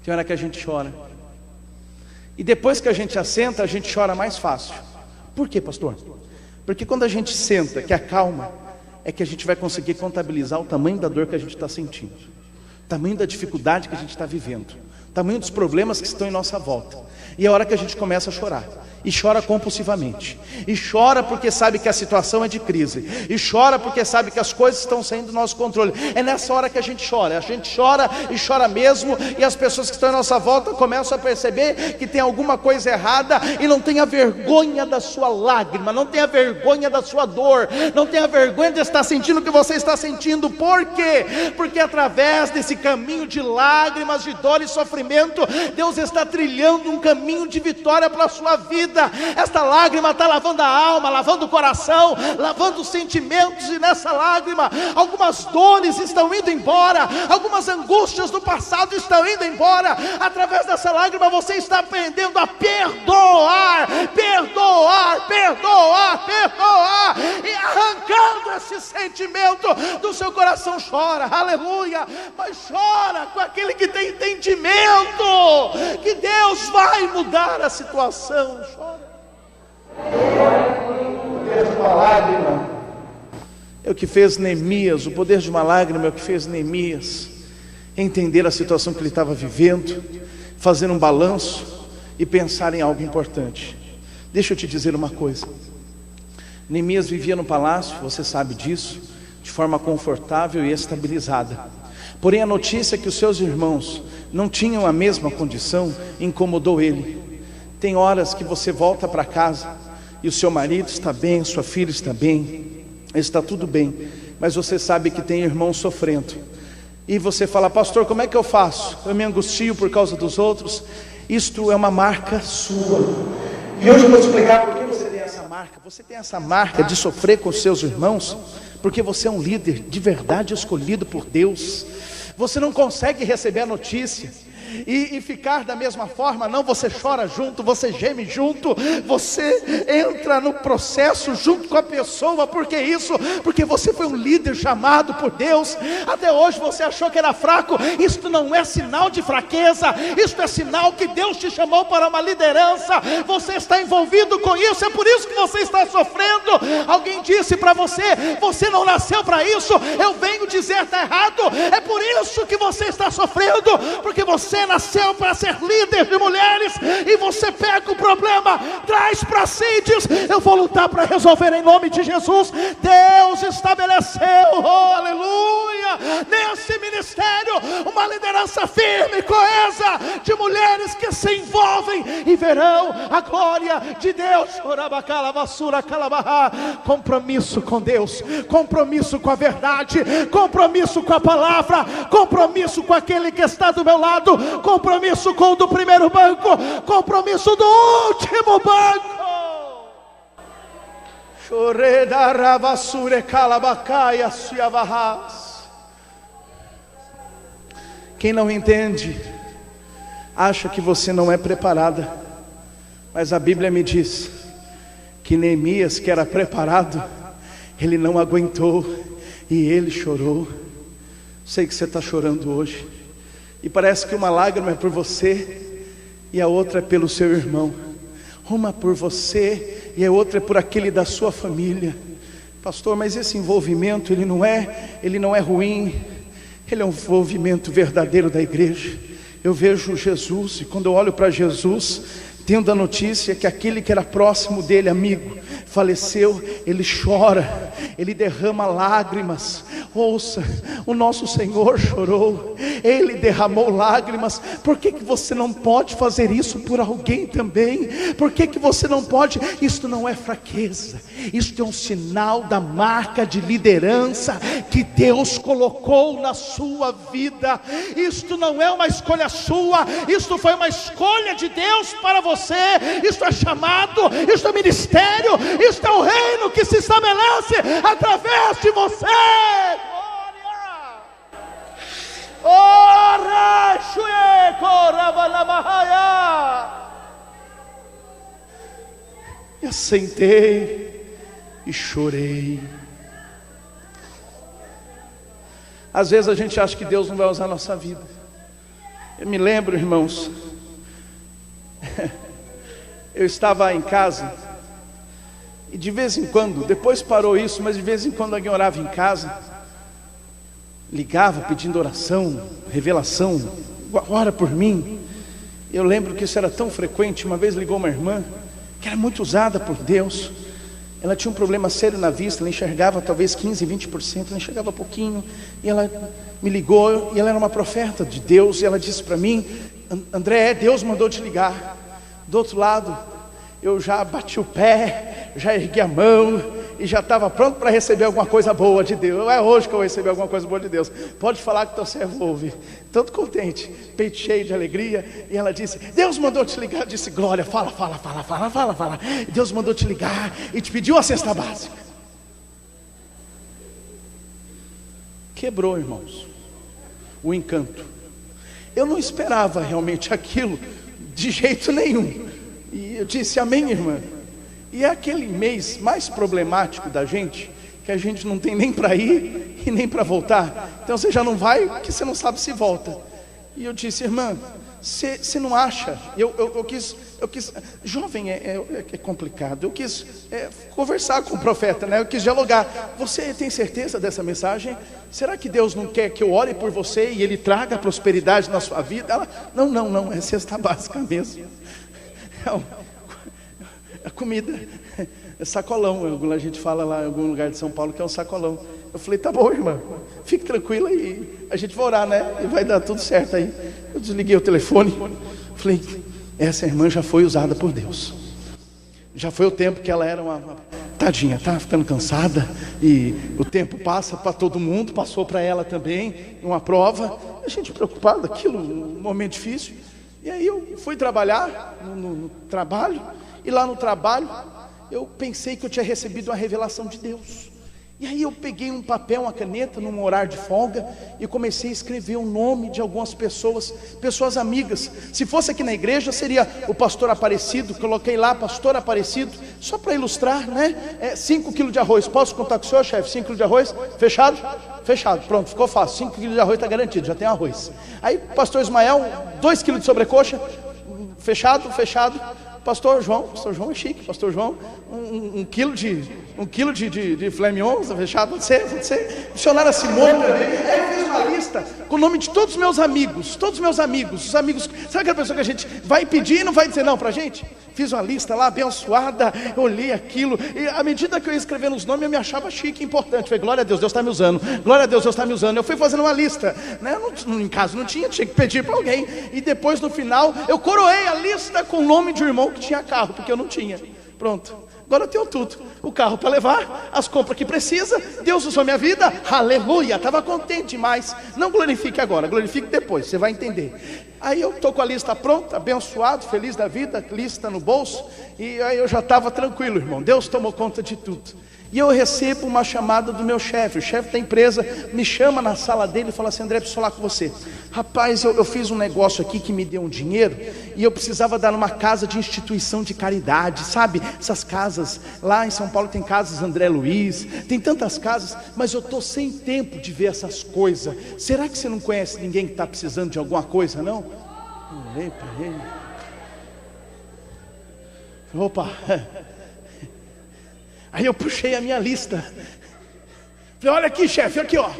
B: Tem hora que a gente chora. E depois que a gente assenta, a gente chora mais fácil. Por quê, pastor? Porque quando a gente senta, que acalma, é que a gente vai conseguir contabilizar o tamanho da dor que a gente está sentindo, o tamanho da dificuldade que a gente está vivendo, o tamanho dos problemas que estão em nossa volta. E é a hora que a gente começa a chorar. E chora compulsivamente. E chora porque sabe que a situação é de crise. E chora porque sabe que as coisas estão saindo do nosso controle. É nessa hora que a gente chora. A gente chora e chora mesmo. E as pessoas que estão à nossa volta começam a perceber que tem alguma coisa errada. E não tenha vergonha da sua lágrima. Não tenha vergonha da sua dor. Não tenha vergonha de estar sentindo o que você está sentindo. Por quê? Porque através desse caminho de lágrimas, de dor e sofrimento, Deus está trilhando um caminho de vitória para a sua vida. Esta lágrima está lavando a alma, lavando o coração, lavando os sentimentos. E nessa lágrima algumas dores estão indo embora, algumas angústias do passado estão indo embora. Através dessa lágrima você está aprendendo a perdoar, perdoar, perdoar, perdoar. E arrancando esse sentimento do seu coração, chora, aleluia. Mas chora com aquele que tem entendimento que Deus vai mudar a situação. Chora. O poder de uma lágrima é o que fez Neemias. O poder de uma lágrima é o que fez Neemias entender a situação que ele estava vivendo, fazer um balanço e pensar em algo importante. Deixa eu te dizer uma coisa. Neemias vivia no palácio, você sabe disso, de forma confortável e estabilizada. Porém a notícia que os seus irmãos não tinham a mesma condição incomodou ele. Tem horas que você volta para casa e o seu marido está bem, sua filha está bem, está tudo bem, mas você sabe que tem irmãos sofrendo. E você fala, pastor, como é que eu faço? Eu me angustio por causa dos outros. Isto é uma marca sua. E hoje eu vou te explicar por que você tem essa marca. Você tem essa marca de sofrer com os seus irmãos porque você é um líder de verdade escolhido por Deus. Você não consegue receber a notícia e ficar da mesma forma, não, você chora junto, você geme junto, você entra no processo junto com a pessoa. Por que isso? Porque você foi um líder chamado por Deus. Até hoje você achou que era fraco. Isto não é sinal de fraqueza, isto é sinal que Deus te chamou para uma liderança. Você está envolvido com isso, é por isso que você está sofrendo. Alguém disse para você, você não nasceu para isso. Eu venho dizer, está errado. É por isso que você está sofrendo, porque você nasceu para ser líder de mulheres, e você pega o problema, traz para si e diz, eu vou lutar para resolver em nome de Jesus. Deus estabeleceu, oh, aleluia, nesse ministério uma liderança firme, coesa, de mulheres que se envolvem e verão a glória de Deus. Compromisso com Deus, compromisso com a verdade, compromisso com a palavra, compromisso com aquele que está do meu lado, compromisso com o do primeiro banco, compromisso do último banco. Quem não entende acha que você não é preparada, mas a Bíblia me diz que Neemias, que era preparado, ele não aguentou e ele chorou. Sei que você está chorando hoje, e parece que uma lágrima é por você e a outra é pelo seu irmão. Uma por você e a outra é por aquele da sua família. Pastor, mas esse envolvimento ele não é ruim. Ele é um envolvimento verdadeiro da igreja. Eu vejo Jesus, e quando eu olho para Jesus,
G: tendo a notícia que aquele que era próximo dele, amigo, faleceu. Ele chora, ele derrama lágrimas. Ouça, o nosso Senhor chorou, Ele derramou lágrimas. Por que você não pode fazer isso por alguém também? Por que você não pode? Isto não é fraqueza, isto é um sinal da marca de liderança que Deus colocou na sua vida. Isto não é uma escolha sua, isto foi uma escolha de Deus para você. Isto é chamado, isto é ministério, isto é o reino que se estabelece através de você. Eu sentei e chorei. Às vezes a gente acha que Deus não vai usar a nossa vida. Eu me lembro, irmãos, eu estava em casa, e de vez em quando, depois parou isso, mas de vez em quando alguém orava em casa, ligava pedindo oração, revelação, ora por mim. Eu lembro que isso era tão frequente. Uma vez ligou uma irmã que era muito usada por Deus. Ela tinha um problema sério na vista, ela enxergava talvez 15, 20%, ela enxergava pouquinho, e ela me ligou, e ela era uma profeta de Deus, e ela disse para mim: André, Deus mandou te ligar. Do outro lado, eu já bati o pé, já ergui a mão, e já estava pronto para receber alguma coisa boa de Deus. É hoje que eu vou receber alguma coisa boa de Deus. Pode falar que teu servo ouve. Todo contente, peito cheio de alegria. E ela disse: Deus mandou te ligar. Eu disse: glória, fala. Deus mandou te ligar e te pediu a cesta básica. Quebrou, irmãos, o encanto. Eu não esperava realmente aquilo de jeito nenhum. E eu disse: amém, irmã. E é aquele mês mais problemático da gente, que a gente não tem nem para ir e nem para voltar. Então você já não vai, porque você não sabe se volta. E eu disse: irmã, você não acha? Eu quis, jovem é complicado. Eu quis conversar com o profeta, né? Eu quis dialogar. Você tem certeza dessa mensagem? Será que Deus não quer que eu ore por você e Ele traga prosperidade na sua vida? Ela: não, é cesta básica mesmo. A comida é sacolão. A gente fala lá em algum lugar de São Paulo que é um sacolão. Eu falei: tá bom, irmã, fique tranquila e a gente vai orar, né? E vai dar tudo certo aí. Eu desliguei o telefone. Falei: essa irmã já foi usada por Deus. Já foi o tempo que ela era uma tadinha, tá ficando cansada. E o tempo passa para todo mundo, passou para ela também, uma prova. A gente preocupado, aquilo, um momento difícil. E aí eu fui trabalhar no trabalho. E lá no trabalho, eu pensei que eu tinha recebido uma revelação de Deus. E aí eu peguei um papel, uma caneta, num horário de folga, e comecei a escrever o nome de algumas pessoas amigas. Se fosse aqui na igreja, seria o pastor Aparecido. Coloquei lá, pastor Aparecido, só para ilustrar, né? 5 quilos de arroz. Posso contar com o senhor, chefe? 5 quilos de arroz? Fechado? Fechado, pronto, ficou fácil. 5 quilos de arroz está garantido, já tem arroz. Aí pastor Ismael, 2 quilos de sobrecoxa. Fechado. Pastor João é chique. Pastor João, um quilo de filé mignon, fechado. Você, missionária Simone também. Aí eu fiz uma lista com o nome de todos os meus amigos. Os amigos, sabe aquela pessoa que a gente vai pedir e não vai dizer não pra gente? Fiz uma lista lá, abençoada, eu olhei aquilo, e à medida que eu ia escrevendo os nomes, eu me achava chique e importante. Falei: glória a Deus, Deus está me usando. Glória a Deus, Deus está me usando. Eu fui fazendo uma lista, né? Em casa não tinha que pedir para alguém. E depois, no final, eu coroei a lista com o nome de um irmão que tinha carro, porque eu não tinha. Pronto, agora eu tenho tudo. O carro para levar, as compras que precisa. Deus usou minha vida, aleluia. Estava contente demais. Não glorifique agora, glorifique depois, você vai entender. Aí eu estou com a lista pronta, abençoado, feliz da vida, lista no bolso. E aí eu já estava tranquilo, irmão. Deus tomou conta de tudo. E eu recebo uma chamada do meu chefe. O chefe da empresa me chama na sala dele e fala assim: André, preciso falar com você. Rapaz, eu fiz um negócio aqui que me deu um dinheiro e eu precisava dar numa casa de instituição de caridade. Sabe, essas casas, lá em São Paulo tem casas André Luiz, tem tantas casas, mas eu estou sem tempo de ver essas coisas. Será que você não conhece ninguém que está precisando de alguma coisa, não? Eu olhei para ele. Opa! Aí eu puxei a minha lista. Falei: olha aqui, chefe, aqui ó.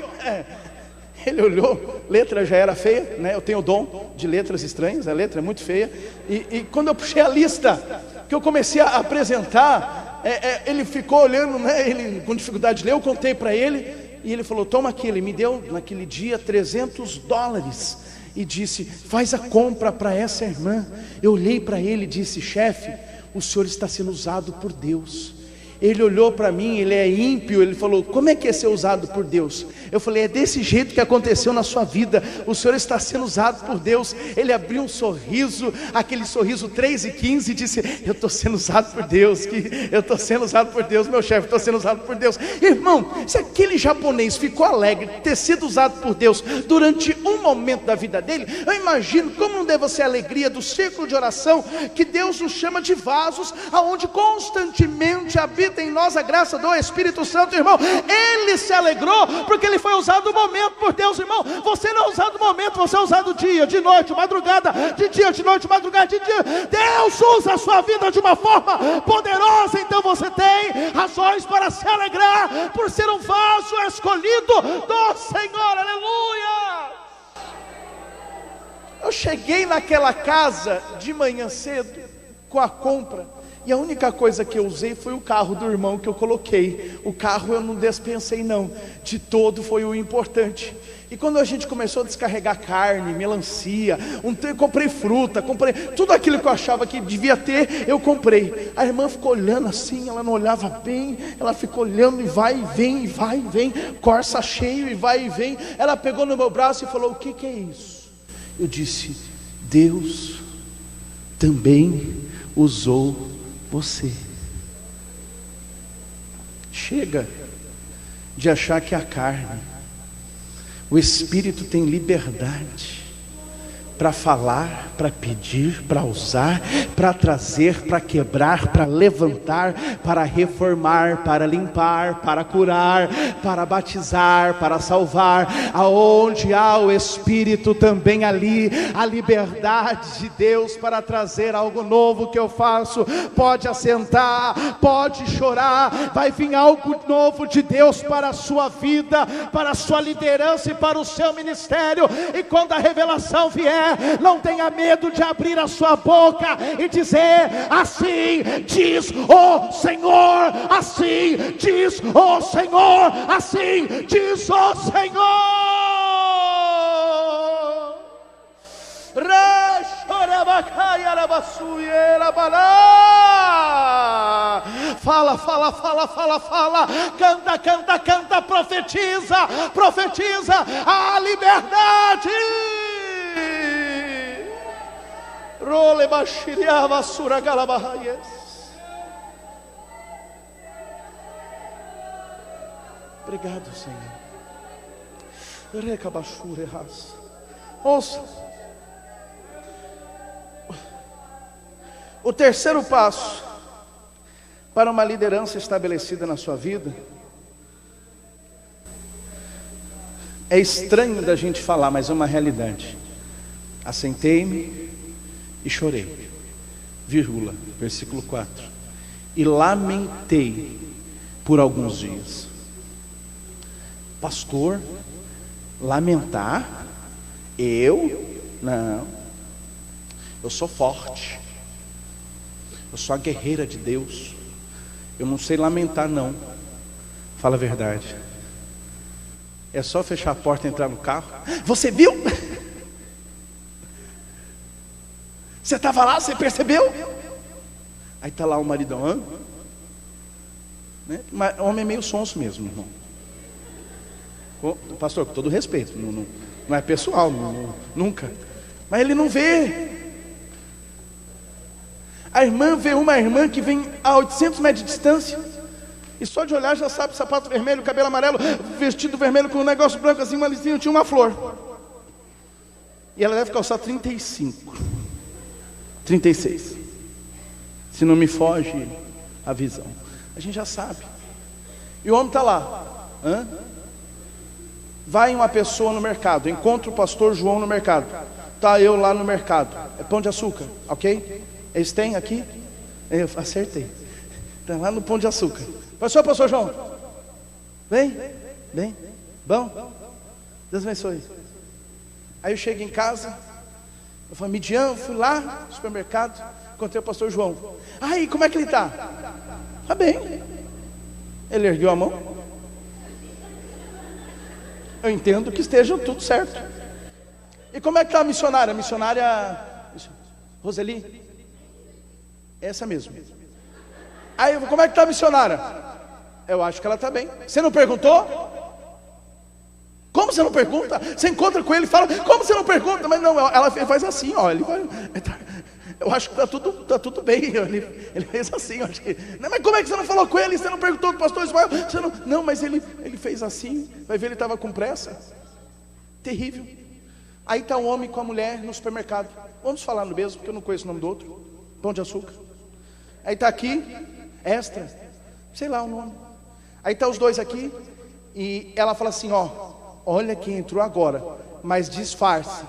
G: Ele olhou, letra já era feia, né? Eu tenho o dom de letras estranhas, a letra é muito feia. E quando eu puxei a lista, que eu comecei a apresentar, ele ficou olhando, né? Ele com dificuldade de ler, eu contei para ele, e ele falou, toma aqui. Ele me deu naquele dia $300 e disse, faz a compra para essa irmã. Eu olhei para ele e disse, chefe, o senhor está sendo usado por Deus. Ele olhou para mim, ele é ímpio, ele falou, como é que é ser usado por Deus? Eu falei, é desse jeito que aconteceu na sua vida, o senhor está sendo usado por Deus. Ele abriu um sorriso, aquele sorriso 3:15, e disse, eu estou sendo usado por Deus, eu estou sendo usado por Deus, meu chefe, estou sendo usado por Deus. Irmão, se aquele japonês ficou alegre de ter sido usado por Deus durante um momento da vida dele, eu imagino como não deve ser a alegria do círculo de oração, que Deus nos chama de vasos, aonde constantemente habita em nós a graça do Espírito Santo, irmão. Ele se alegrou porque ele foi usado um momento por Deus, irmão. Você não é usado um momento, você é usado dia, de noite, madrugada, de dia, de noite, madrugada, de dia. Deus usa a sua vida de uma forma poderosa, então você tem razões para se alegrar por ser um vaso escolhido do Senhor, aleluia. Eu cheguei naquela casa de manhã cedo com a compra, e a única coisa que eu usei foi o carro do irmão que eu coloquei. O carro eu não dispensei não, de todo foi o importante. E quando a gente começou a descarregar carne, melancia, eu comprei fruta, comprei tudo aquilo que eu achava que devia ter, eu comprei. A irmã ficou olhando assim, ela não olhava bem, ela ficou olhando e vai e vem, e vai e vem, corça cheio e vai e vem. Ela pegou no meu braço e falou, o que é isso? Eu disse, Deus também usou você. Chega de achar que a carne, o Espírito tem liberdade para falar, para pedir, para usar, para trazer, para quebrar, para levantar, para reformar, para limpar, para curar, para batizar, para salvar. Aonde há o Espírito, também ali a liberdade de Deus para trazer algo novo que eu faço. Pode assentar, pode chorar, vai vir algo novo de Deus para a sua vida, para a sua liderança e para o seu ministério. E quando a revelação vier, não tenha medo de abrir a sua boca e dizer, assim diz o Senhor, assim diz o Senhor, assim diz o Senhor. Fala, fala, fala, fala, fala, canta, canta, canta, profetiza, profetiza a liberdade. Role bashiria basura galabahayes. Obrigado, Senhor. Recabashure ras. Ouça. O terceiro passo para uma liderança estabelecida na sua vida é estranho da gente falar, mas é uma realidade. Assentei-me e chorei, vírgula, versículo 4, e lamentei por alguns dias. Pastor, lamentar? Não, eu sou forte, eu sou a guerreira de Deus, eu não sei lamentar não. Fala a verdade. É só fechar a porta e entrar no carro. Você viu? Você estava lá, você percebeu? Aí está lá o maridão, né? Mas homem é meio sonso mesmo, irmão. Pastor, com todo respeito, não é pessoal, nunca. Mas ele não vê. A irmã vê uma irmã que vem a 800 metros de distância, e só de olhar já sabe, sapato vermelho, cabelo amarelo, vestido vermelho com um negócio branco assim, uma lisinha, tinha uma flor. E ela deve calçar 35, 36, se não me foge a visão. A gente já sabe. E o homem está lá. Vai uma pessoa no mercado, encontra o pastor João no mercado. Está eu lá no mercado. É Pão de Açúcar, ok? Eles têm aqui? Eu acertei. Está lá no Pão de Açúcar. Pastor João, vem, bom. Deus abençoe. Aí eu chego em casa, eu falo, Midian, fui lá no supermercado, encontrei o pastor João. Aí, como é que ele está? Está bem. Ele ergueu a mão. Eu entendo que esteja tudo certo. E como é que está a missionária? A missionária Roseli? Essa mesmo. Aí, como é que está a missionária? Eu acho que ela está bem. Você não perguntou? Como você não pergunta? Você encontra com ele e fala, como você não pergunta? Mas não, ela faz assim, ó. Ele vai, eu acho que está tudo bem. Ele fez assim, eu acho que. Não, mas como é que você não falou com ele? Você não perguntou do pastor Ismael? Você não, mas ele fez assim. Vai ver, ele estava com pressa. Terrível. Aí está um homem com a mulher no supermercado. Vamos falar no mesmo, porque eu não conheço o nome do outro. Pão de açúcar. Aí está aqui, Extra, sei lá o nome. Aí está os dois aqui. E ela fala assim, ó, olha quem entrou agora, mas disfarça.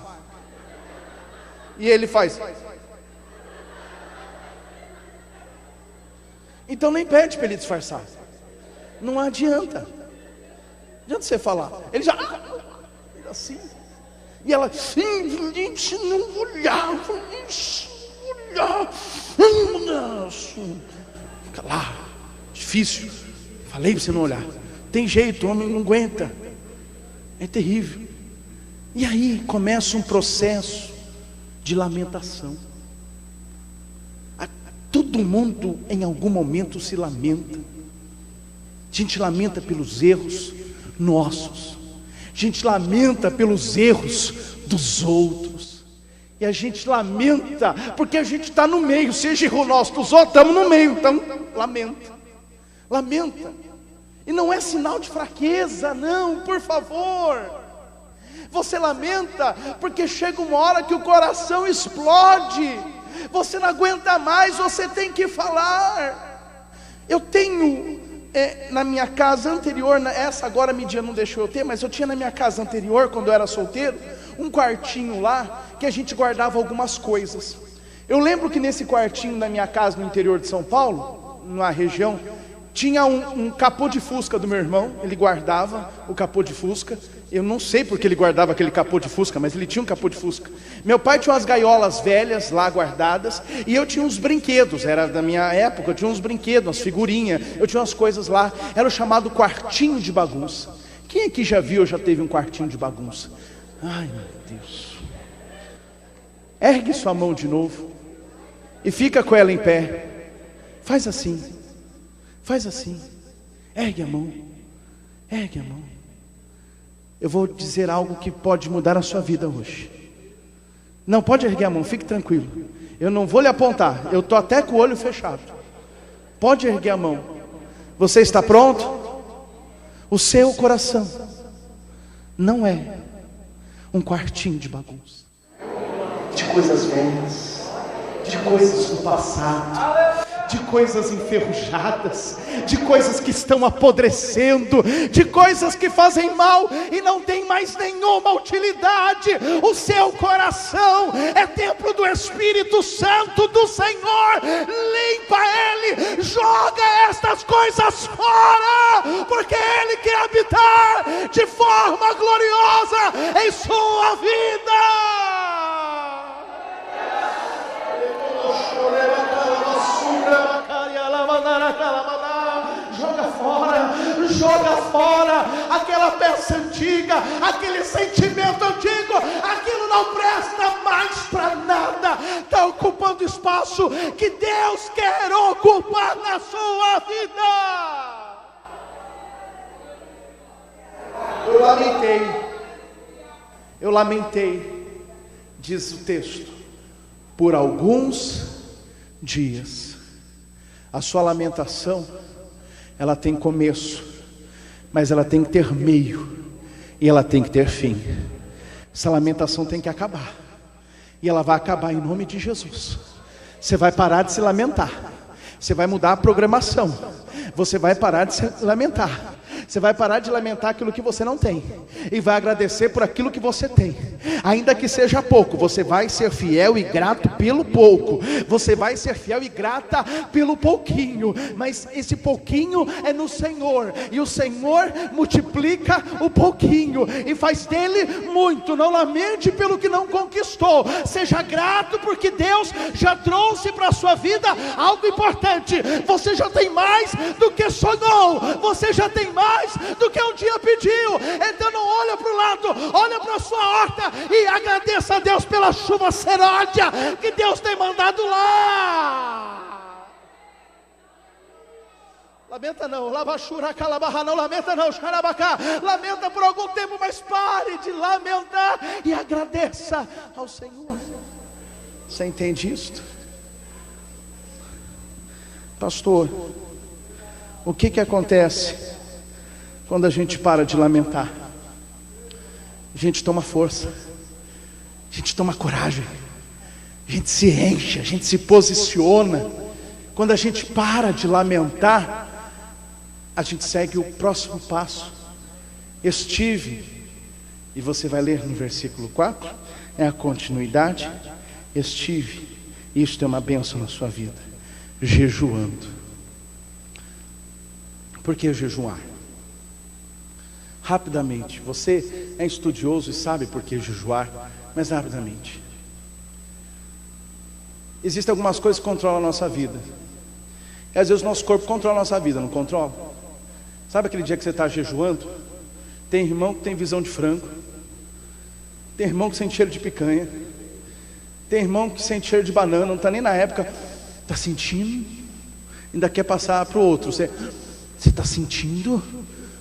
G: E ele faz. Então nem pede para ele disfarçar. Não adianta. Não adianta você falar. Ele já assim. E ela gente, não olhar. Fica lá. Difícil. Falei para você não olhar. Tem jeito, o homem não aguenta. É terrível. E aí começa um processo de lamentação. Todo mundo em algum momento se lamenta. A gente lamenta pelos erros nossos. A gente lamenta pelos erros dos outros. E a gente lamenta porque a gente está no meio. Seja erro nosso dos outros, estamos no meio. Então lamenta. Lamenta. E não é sinal de fraqueza, não, por favor. Você lamenta porque chega uma hora que o coração explode. Você não aguenta mais, você tem que falar. Eu tenho na minha casa anterior, essa agora a Midian não deixou eu ter, mas eu tinha na minha casa anterior, quando eu era solteiro, um quartinho lá, que a gente guardava algumas coisas. Eu lembro que nesse quartinho na minha casa no interior de São Paulo, na região, tinha um capô de Fusca do meu irmão. Ele guardava o capô de Fusca. Eu não sei porque ele guardava aquele capô de Fusca, mas ele tinha um capô de Fusca. Meu pai tinha umas gaiolas velhas lá guardadas. E eu tinha uns brinquedos, era da minha época. Eu tinha uns brinquedos, umas figurinhas. Eu tinha umas coisas lá. Era o chamado quartinho de bagunça. Quem aqui já viu ou já teve um quartinho de bagunça? Ai meu Deus. Ergue sua mão de novo e fica com ela em pé. Faz assim. Faz assim, ergue a mão, ergue a mão. Eu vou dizer algo que pode mudar a sua vida hoje. Não, pode erguer a mão, fique tranquilo. Eu não vou lhe apontar, eu estou até com o olho fechado. Pode erguer a mão. Você está pronto? O seu coração não é um quartinho de bagunça, de coisas velhas, de coisas do passado, de coisas enferrujadas, de coisas que estão apodrecendo, de coisas que fazem mal e não tem mais nenhuma utilidade. O seu coração é templo do Espírito Santo do Senhor. Limpa ele, joga estas coisas fora, porque Ele quer habitar de forma gloriosa em sua vida. Joga fora aquela peça antiga, aquele sentimento antigo. Aquilo não presta mais para nada, está ocupando espaço que Deus quer ocupar na sua vida. Eu lamentei, diz o texto, por alguns dias. A sua lamentação, ela tem começo, mas ela tem que ter meio, e ela tem que ter fim. Essa lamentação tem que acabar, e ela vai acabar em nome de Jesus. Você vai parar de se lamentar, você vai mudar a programação, você vai parar de se lamentar, Você vai parar de lamentar aquilo que você não tem e vai agradecer por aquilo que você tem. Ainda que seja pouco, você vai ser fiel e grato pelo pouco. Você vai ser fiel e grata pelo pouquinho. Mas esse pouquinho é no Senhor, e o Senhor multiplica o pouquinho e faz dele muito. Não lamente pelo que não conquistou. Seja grato porque Deus já trouxe para a sua vida algo importante. Você já tem mais do que sonhou. Você já tem mais do que um dia pediu. Então não olha para o lado, olha para a sua horta e agradeça a Deus pela chuva seródia que Deus tem mandado lá. Lamenta não, labachura calabarra, não lamenta não, xarabacá. Lamenta por algum tempo, mas pare de lamentar e agradeça ao Senhor. Você entende isto? Pastor, o que acontece quando a gente para de lamentar? A gente toma força, a gente toma coragem, a gente se enche, a gente se posiciona. Quando a gente para de lamentar, a gente segue o próximo passo. Estive, e você vai ler no versículo 4, é a continuidade. Estive, isto é uma bênção na sua vida, jejuando. Por que jejuar? Rapidamente, você é estudioso e sabe por que jejuar, mas rapidamente. Existem algumas coisas que controlam a nossa vida, e às vezes o nosso corpo controla a nossa vida, não controla? Sabe aquele dia que você está jejuando? Tem irmão que tem visão de frango, tem irmão que sente cheiro de picanha, tem irmão que sente cheiro de banana, não está nem na época, está sentindo, ainda quer passar para o outro. Você está sentindo?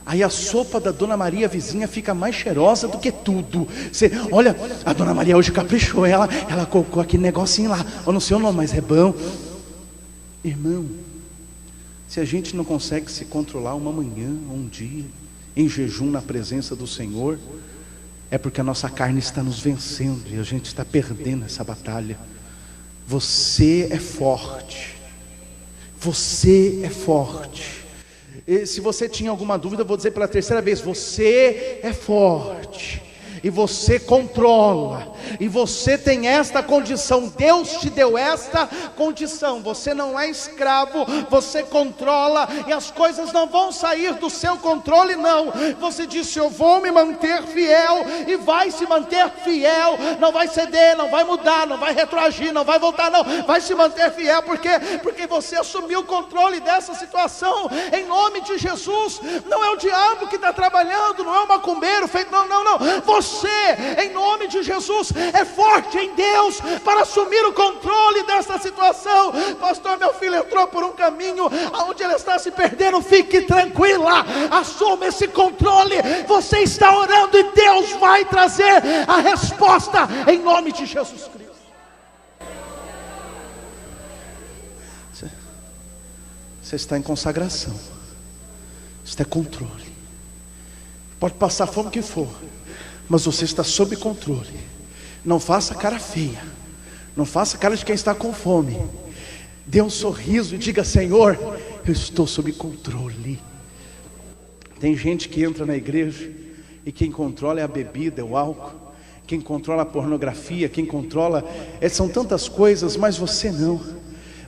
G: Aí a sopa da Dona Maria vizinha fica mais cheirosa do que tudo. Você, olha, a Dona Maria hoje caprichou, ela colocou aquele negocinho lá, eu não sei o nome, mas é bom. Irmão, se a gente não consegue se controlar uma manhã, um dia, em jejum na presença do Senhor, é porque a nossa carne está nos vencendo e a gente está perdendo essa batalha. Você é forte. Você é forte. E se você tinha alguma dúvida, eu vou dizer pela terceira vez: você é forte. E você controla, e você tem esta condição, Deus te deu esta condição. Você não é escravo, você controla, e as coisas não vão sair do seu controle, não. Você disse: eu vou me manter fiel, e vai se manter fiel, não vai ceder, não vai mudar, não vai retroagir, não vai voltar, não, vai se manter fiel, porque você assumiu o controle dessa situação, em nome de Jesus. Não é o diabo que está trabalhando, não é o macumbeiro feito, não, você, em nome de Jesus, é forte em Deus para assumir o controle dessa situação. Pastor, meu filho entrou por um caminho onde ele está se perdendo. Fique tranquila, assuma esse controle. Você está orando e Deus vai trazer a resposta em nome de Jesus Cristo. Você está em consagração, isso é controle. Pode passar fome que for, mas você está sob controle. Não faça cara feia, não faça cara de quem está com fome. Dê um sorriso e diga: Senhor, eu estou sob controle. Tem gente que entra na igreja e quem controla é a bebida, é o álcool, quem controla a pornografia, quem controla, são tantas coisas, mas você não.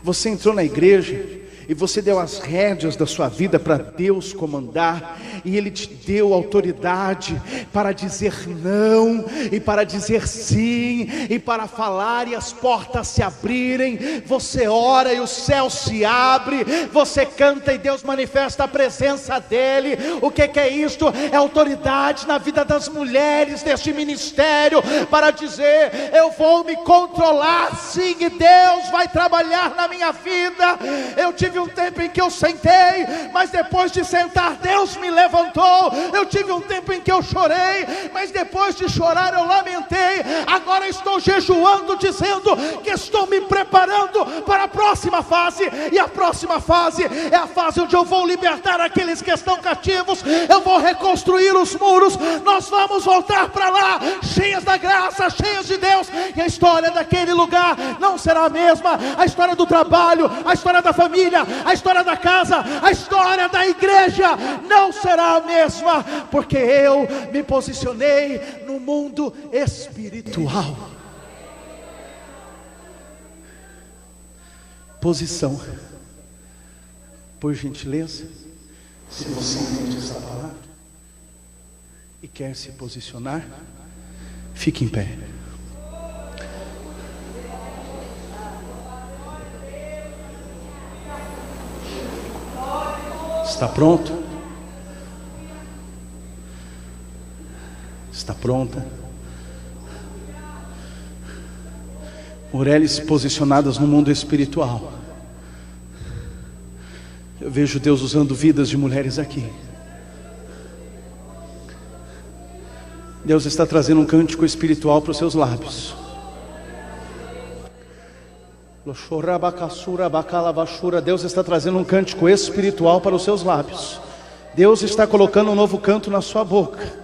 G: Você entrou na igreja e você deu as rédeas da sua vida para Deus comandar, e Ele te deu autoridade para dizer não, e para dizer sim, e para falar e as portas se abrirem. Você ora e o céu se abre, você canta e Deus manifesta a presença dEle. O que é isto? É autoridade na vida das mulheres deste ministério, para dizer: eu vou me controlar sim, e Deus vai trabalhar na minha vida. Eu tive um tempo em que eu sentei, mas depois de sentar Deus me levantou. Eu tive um tempo em que eu chorei, mas depois de chorar eu lamentei. Agora estou jejuando, dizendo que estou me preparando para a próxima fase, e a próxima fase é a fase onde eu vou libertar aqueles que estão cativos, eu vou reconstruir os muros, nós vamos voltar para lá, cheias da graça, cheias de Deus, e a história daquele lugar não será a mesma. A história do trabalho, a história da família, família, a história da casa, a história da igreja não será a mesma, porque eu me posicionei no mundo espiritual. Posição. Por gentileza, se você entende essa palavra e quer se posicionar, fique em pé. Está pronto? Está pronta? Mulheres posicionadas no mundo espiritual. Eu vejo Deus usando vidas de mulheres aqui. Deus está trazendo um cântico espiritual para os seus lábios. Deus está trazendo um cântico espiritual para os seus lábios. Deus está colocando um novo canto na sua boca.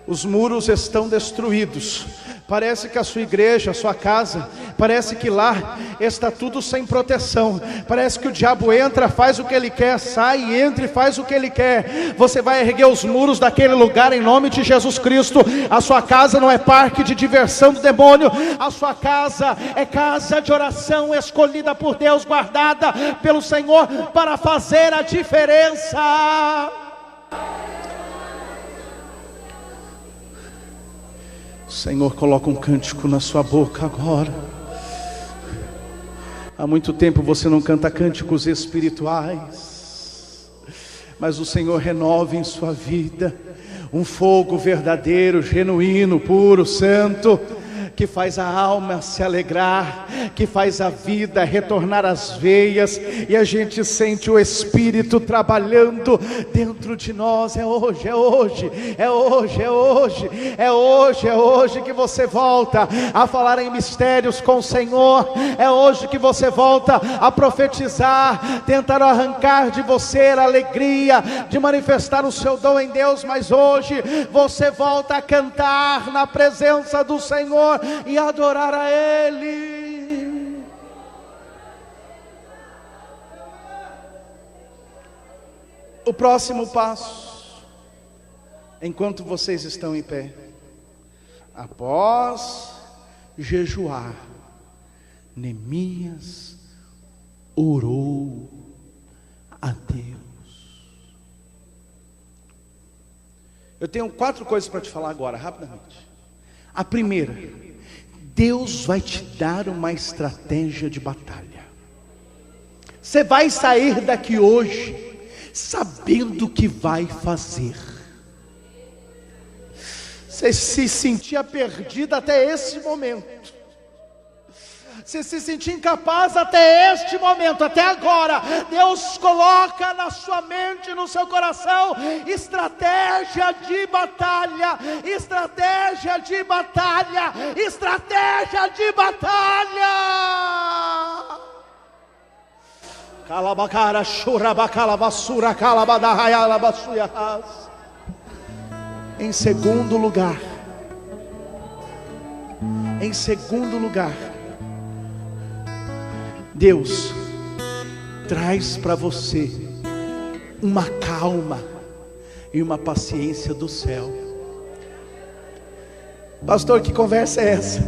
G: Os muros estão destruídos. Parece que a sua igreja, a sua casa, parece que lá está tudo sem proteção. Parece que o diabo entra, faz o que ele quer, sai, entra e faz o que ele quer. Você vai erguer os muros daquele lugar em nome de Jesus Cristo. A sua casa não é parque de diversão do demônio. A sua casa é casa de oração, escolhida por Deus, guardada pelo Senhor para fazer a diferença. O Senhor coloca um cântico na sua boca agora. Há muito tempo você não canta cânticos espirituais, mas o Senhor renova em sua vida um fogo verdadeiro, genuíno, puro, santo, que faz a alma se alegrar, que faz a vida retornar às veias, e a gente sente o Espírito trabalhando dentro de nós. É hoje, é hoje, é hoje, é hoje, é hoje, é hoje que você volta a falar em mistérios com o Senhor. É hoje que você volta a profetizar. Tentaram arrancar de você a alegria de manifestar o seu dom em Deus, mas hoje você volta a cantar na presença do Senhor e adorar a Ele. O próximo passo, enquanto vocês estão em pé, após jejuar, Neemias orou a Deus. Eu tenho 4 coisas para te falar agora, rapidamente. A primeira: Deus vai te dar uma estratégia de batalha. Você vai sair daqui hoje sabendo o que vai fazer. Você se sentia perdida até esse momento. Você se sentia incapaz até este momento, até agora. Deus coloca na sua mente, no seu coração, estratégia de batalha, estratégia de batalha, estratégia de batalha. Calabacara, churabacala, basura, calabadahayala, basuyahas. Em segundo lugar, Deus traz para você uma calma e uma paciência do céu. Pastor, que conversa é essa?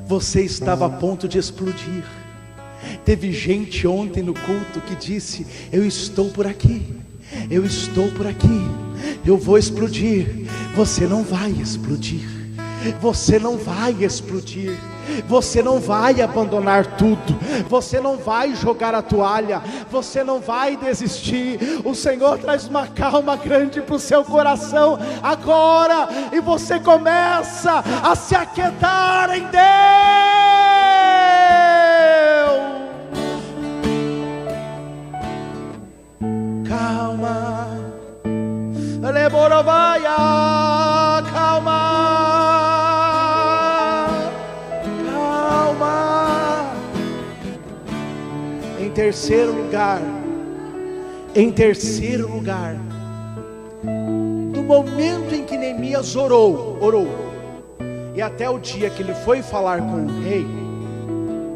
G: Você estava a ponto de explodir. Teve gente ontem no culto que disse: eu estou por aqui, eu estou por aqui, eu vou explodir. Você não vai explodir. Você não vai explodir. Você não vai abandonar tudo. Você não vai jogar a toalha. Você não vai desistir. O Senhor traz uma calma grande para o seu coração agora, e você começa a se aquietar em Deus. Calma, Leborovaia, calma. Em terceiro lugar, no momento em que Neemias orou, e até o dia que ele foi falar com o rei,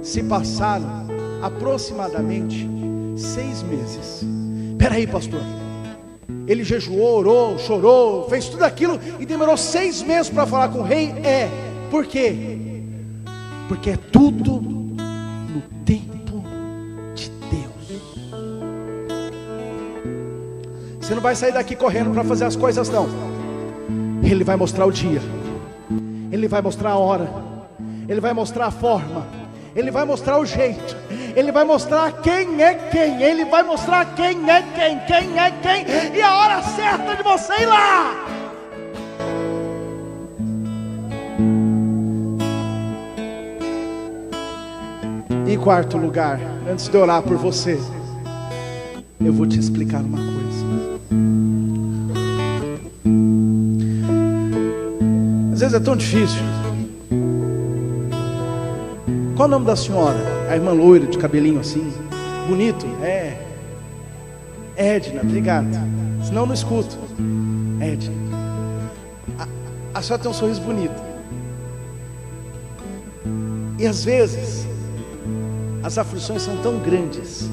G: se passaram aproximadamente 6 meses. Peraí, pastor, ele jejuou, orou, chorou, fez tudo aquilo e demorou 6 meses para falar com o rei? Por quê? Porque é tudo no tempo de Deus. Você não vai sair daqui correndo para fazer as coisas, não. Ele vai mostrar o dia, Ele vai mostrar a hora, Ele vai mostrar a forma, Ele vai mostrar o jeito, Ele vai mostrar quem é quem, Ele vai mostrar quem é quem, e a hora certa de você ir lá. Em quarto lugar, antes de orar por você, eu vou te explicar uma coisa. Às vezes é tão difícil. Qual o nome da senhora? A irmã loira, de cabelinho assim, bonito? Edna, obrigado. Senão eu não escuto. Edna, a senhora tem um sorriso bonito. E às vezes as aflições são tão grandes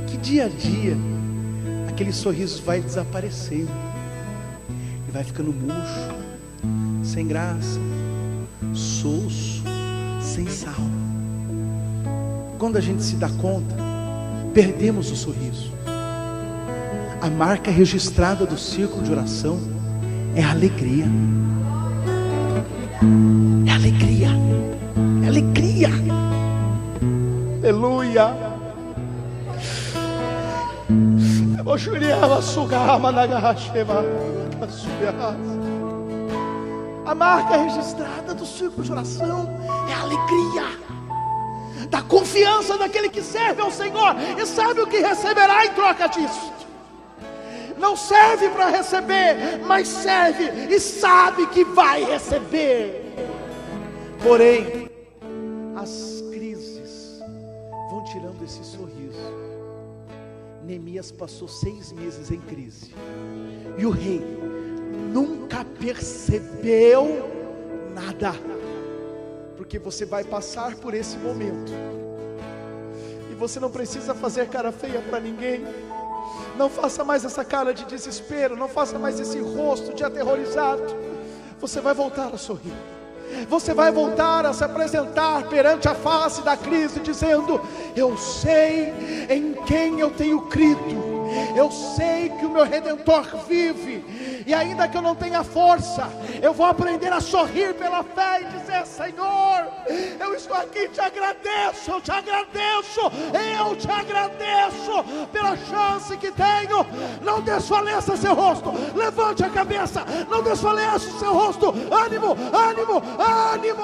G: que dia a dia aquele sorriso vai desaparecendo e vai ficando murcho, sem graça, soço, sem sal. Quando a gente se dá conta, perdemos o sorriso. A marca registrada do círculo de oração é a alegria. É alegria. É alegria. Aleluia. A marca registrada do círculo de oração é a alegria, da confiança daquele que serve ao Senhor e sabe o que receberá em troca disso. Não serve para receber, mas serve e sabe que vai receber. Porém, as crises vão tirando esse sorriso. Neemias passou 6 meses em crise e o rei nunca percebeu nada, porque você vai passar por esse momento e você não precisa fazer cara feia para ninguém. Não faça mais essa cara de desespero, não faça mais esse rosto de aterrorizado. Você vai voltar a sorrir, você vai voltar a se apresentar perante a face da crise dizendo: eu sei em quem eu tenho crido, eu sei que o meu Redentor vive, e ainda que eu não tenha força, eu vou aprender a sorrir pela fé e dizer: Senhor, eu estou aqui, te agradeço, eu te agradeço, eu te agradeço pela chance que tenho. Não desfaleça seu rosto, levante a cabeça, não desfaleça o seu rosto. Ânimo, ânimo, ânimo.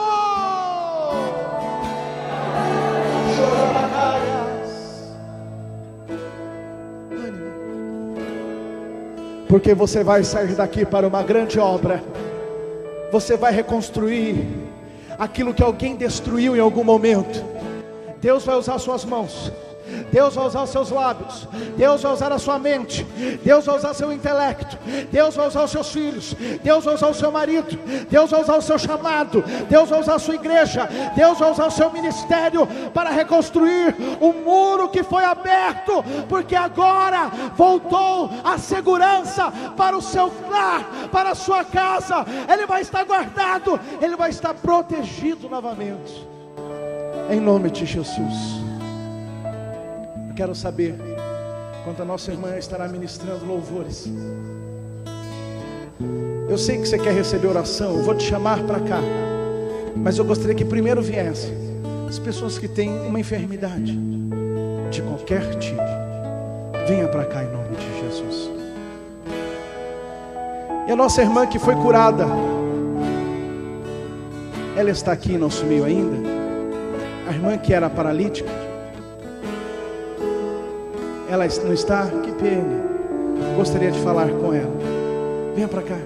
G: Porque você vai sair daqui para uma grande obra. Você vai reconstruir aquilo que alguém destruiu em algum momento. Deus vai usar suas mãos, Deus vai usar os seus lábios, Deus vai usar a sua mente, Deus vai usar seu intelecto, Deus vai usar os seus filhos, Deus vai usar o seu marido, Deus vai usar o seu chamado, Deus vai usar a sua igreja, Deus vai usar o seu ministério para reconstruir o muro que foi aberto, porque agora voltou a segurança para o seu lar, para a sua casa. Ele vai estar guardado, ele vai estar protegido novamente, em nome de Jesus. Quero saber, quando a nossa irmã estará ministrando louvores, eu sei que você quer receber oração, eu vou te chamar para cá, mas eu gostaria que primeiro viesse as pessoas que têm uma enfermidade de qualquer tipo. Venha para cá em nome de Jesus. E a nossa irmã que foi curada, ela está aqui em nosso meio ainda. A irmã que era paralítica, ela não está? Que pena. Gostaria de falar com ela. Venha para cá.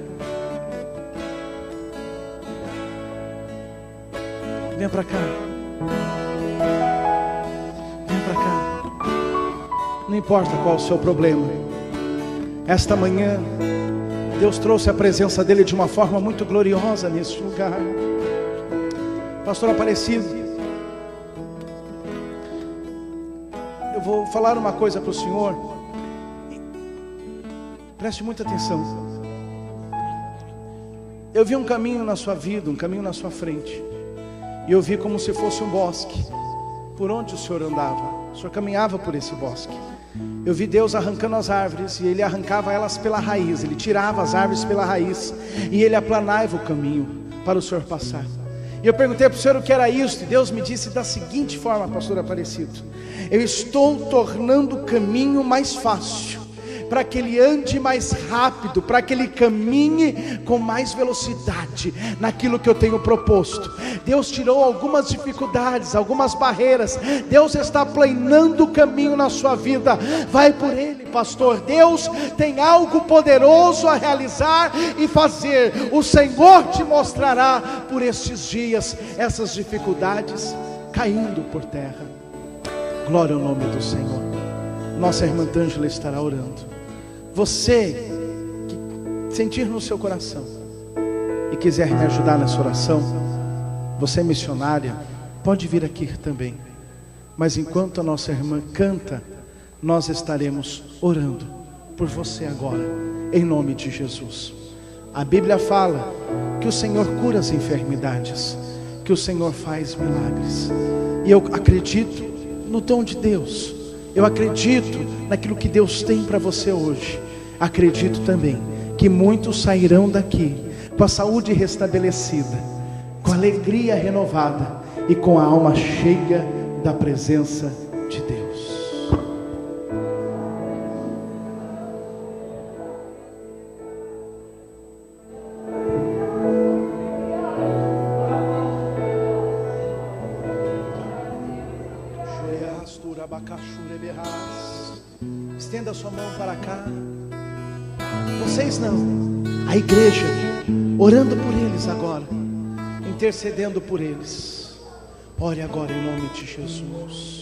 G: Venha para cá. Venha para cá. Não importa qual o seu problema. Esta manhã, Deus trouxe a presença dEle de uma forma muito gloriosa nesse lugar. Pastor Aparecido, eu vou falar uma coisa para o senhor. Preste muita atenção. Eu vi um caminho na sua vida, um caminho na sua frente. E eu vi como se fosse um bosque, por onde o senhor andava. O senhor caminhava por esse bosque. Eu vi Deus arrancando as árvores, e Ele arrancava elas pela raiz. Ele tirava as árvores pela raiz, e Ele aplanava o caminho para o senhor passar. E eu perguntei para o senhor o que era isso, e Deus me disse da seguinte forma, pastor Aparecido: eu estou tornando o caminho mais fácil, para que ele ande mais rápido, para que ele caminhe com mais velocidade naquilo que eu tenho proposto. Deus tirou algumas dificuldades, algumas barreiras. Deus está aplanando o caminho na sua vida. Vai por ele, pastor. Deus tem algo poderoso a realizar e fazer. O Senhor te mostrará por estes dias essas dificuldades caindo por terra. Glória ao nome do Senhor. Nossa irmã Tângela estará orando. Você que sentir no seu coração e quiser me ajudar nessa oração, você é missionária, pode vir aqui também. Mas enquanto a nossa irmã canta, nós estaremos orando por você agora, em nome de Jesus. A Bíblia fala que o Senhor cura as enfermidades, que o Senhor faz milagres. E eu acredito no dom de Deus. Eu acredito naquilo que Deus tem para você hoje. Acredito também que muitos sairão daqui com a saúde restabelecida, com a alegria renovada e com a alma cheia da presença de Deus. Estenda sua mão para cá. Vocês não, a igreja, orando por eles agora, intercedendo por eles. Ore agora em nome de Jesus.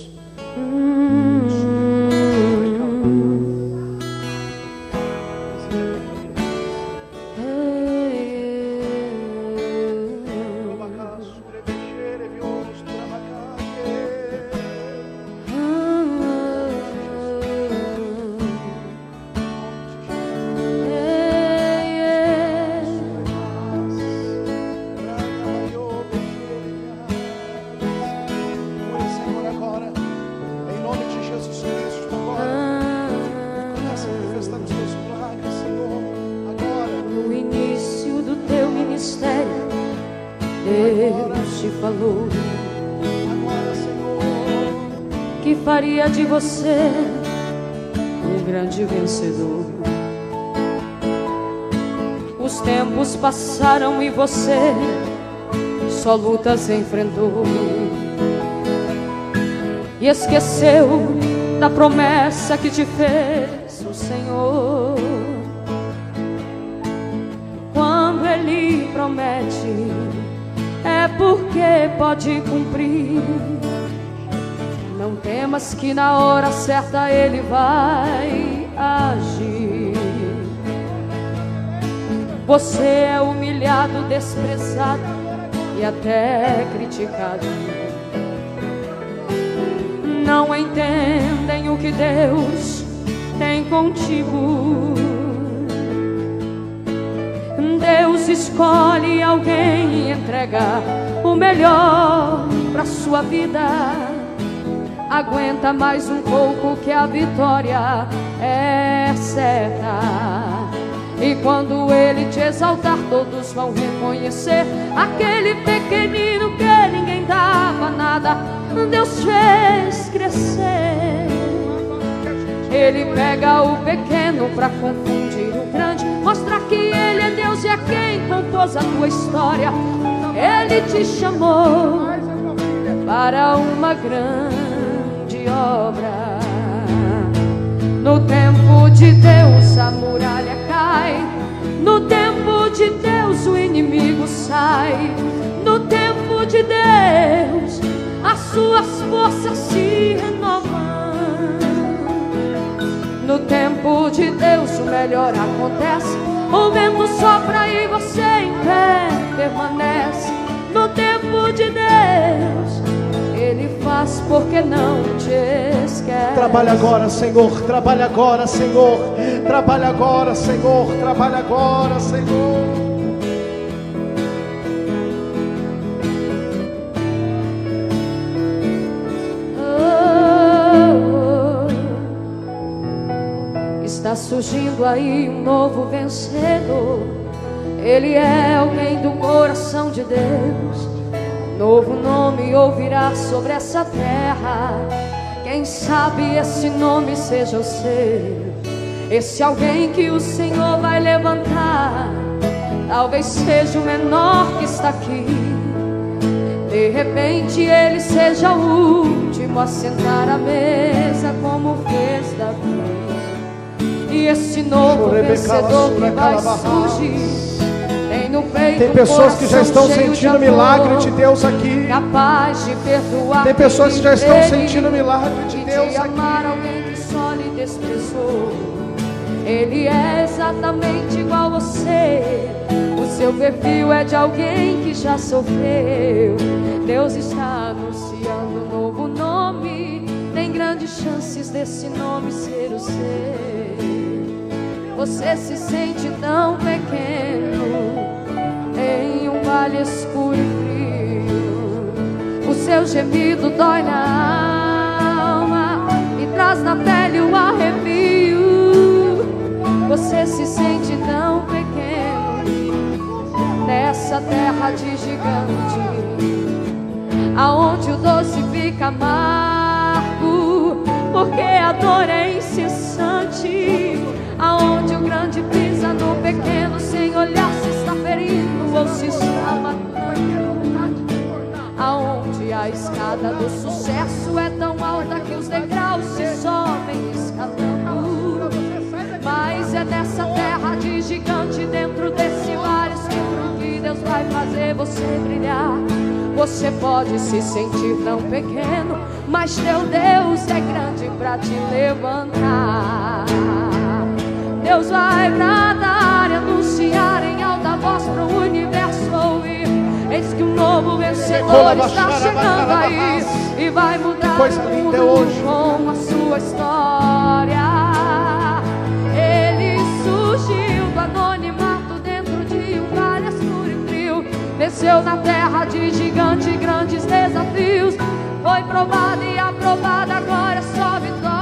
A: De você um grande vencedor. Os tempos passaram e você só lutas enfrentou e esqueceu da promessa que te fez o Senhor. Quando Ele promete, é porque pode cumprir. Não temas que na hora certa Ele vai agir. Você é humilhado, desprezado e até criticado. Não entendem o que Deus tem contigo. Deus escolhe alguém e entrega o melhor para sua vida. Aguenta mais um pouco que a vitória é certa. E quando Ele te exaltar, todos vão reconhecer aquele pequenino que ninguém dava nada, Deus fez crescer. Ele pega o pequeno para confundir o grande, mostrar que Ele é Deus e é quem compôs a tua história. Ele te chamou para uma grande obra. No tempo de Deus a muralha cai, no tempo de Deus o inimigo sai, no tempo de Deus as suas forças se renovam. No tempo de Deus o melhor acontece, o vento sopra e você em pé permanece. No tempo de Deus Ele faz porque não te esquece.
G: Trabalha agora, Senhor. Trabalha agora, Senhor. Trabalha agora, Senhor. Trabalha agora, Senhor.
F: Está surgindo aí um novo vencedor. Ele é alguém do coração de Deus. Novo nome ouvirá sobre essa terra. Quem sabe esse nome seja o seu. Esse alguém que o Senhor vai levantar. Talvez seja o menor que está aqui. De repente ele seja o último a sentar à mesa, como fez Davi. E esse novo vencedor que vai surgir tem no peito.
G: Tem pessoas que já estão sentindo o milagre de Deus aqui.
F: Capaz de perdoar.
G: Tem pessoas que já estão sentindo o milagre de Deus aqui.
F: Amar alguém que só lhe desprezou. Ele é exatamente igual a você. O seu perfil é de alguém que já sofreu. Deus está anunciando um novo nome. Tem grandes chances desse nome ser o seu. Você se sente tão pequeno em um vale escuro e frio. O seu gemido dói na alma e traz na pele o arrepio. Você se sente tão pequeno nessa terra de gigante, aonde o doce fica amargo, porque a dor é incessante. Aonde o grande pisa no pequeno, sem olhar se está ferindo ou se está matando. Aonde a escada do sucesso é tão alta que os degraus se sobem escalando. Mas é nessa terra de gigante, dentro desse vale escuro, que Deus vai fazer você brilhar. Você pode se sentir tão pequeno, mas teu Deus é grande pra te levantar. Deus vai bradar e anunciar em alta voz para o universo ouvir. Eis que um novo vencedor está chegando aí e vai mudar o mundo com a sua história. Ele surgiu do anonimato dentro de um vale escuro e frio. Venceu na terra de gigante grandes desafios. Foi provado e aprovado, agora é só vitória.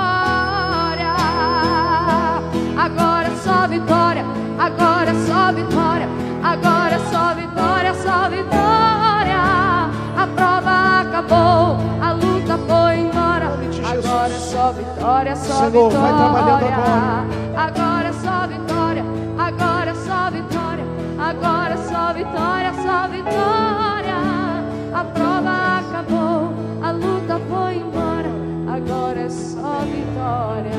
F: Agora é só vitória, agora é só vitória, agora é só vitória, só vitória. A prova acabou, a luta foi embora. Agora é só vitória, só
G: Senhor,
F: vitória.
G: vai trabalhando agora.
F: Agora é só vitória, agora é só vitória, agora é só vitória, só vitória. A prova acabou, a luta foi embora. Agora é só vitória.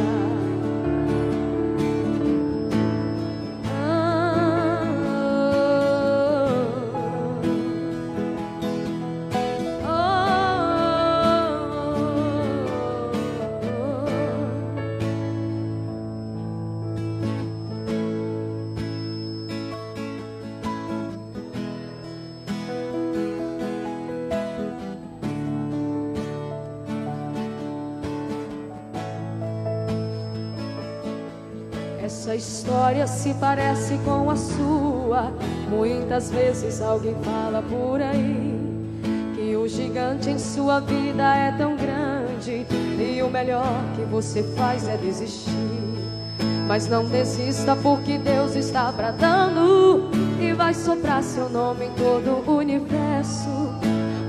F: Essa história se parece com a sua. Muitas vezes alguém fala por aí que o gigante em sua vida é tão grande e o melhor que você faz é desistir. Mas não desista, porque Deus está bradando e vai soprar seu nome em todo o universo.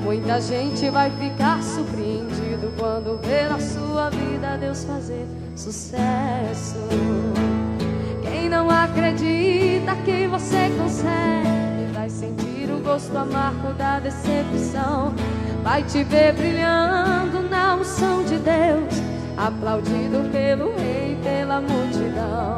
F: Muita gente vai ficar surpreendido quando ver na sua vida Deus fazer sucesso. Quem não acredita que você consegue vai sentir o gosto amargo da decepção. Vai te ver brilhando na unção de Deus, aplaudido pelo rei e pela multidão.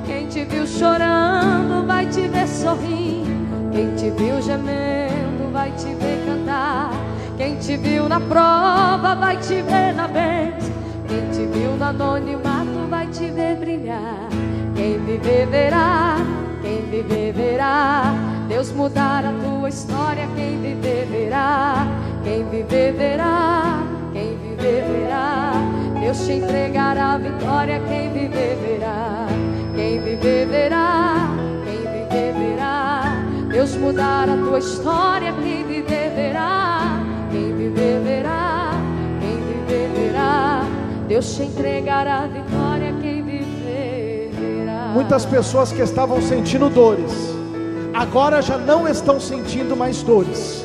F: Quem te viu chorando vai te ver sorrindo. Quem te viu gemendo vai te ver cantar. Quem te viu na prova vai te ver na bênção. Quem te viu no anonimato vai te ver brilhar. Quem viver verá, quem viver verá Deus mudar a tua história. Quem viver verá, quem viver verá, quem viver verá Deus te entregará a vitória. Quem viver verá, quem viver verá, quem viver verá. Deus mudar a tua história. Quem viver verá, quem viver verá, quem viver verá. Deus te entregará a vitória. Quem viver verá.
G: Muitas pessoas que estavam sentindo dores, agora já não estão sentindo mais dores.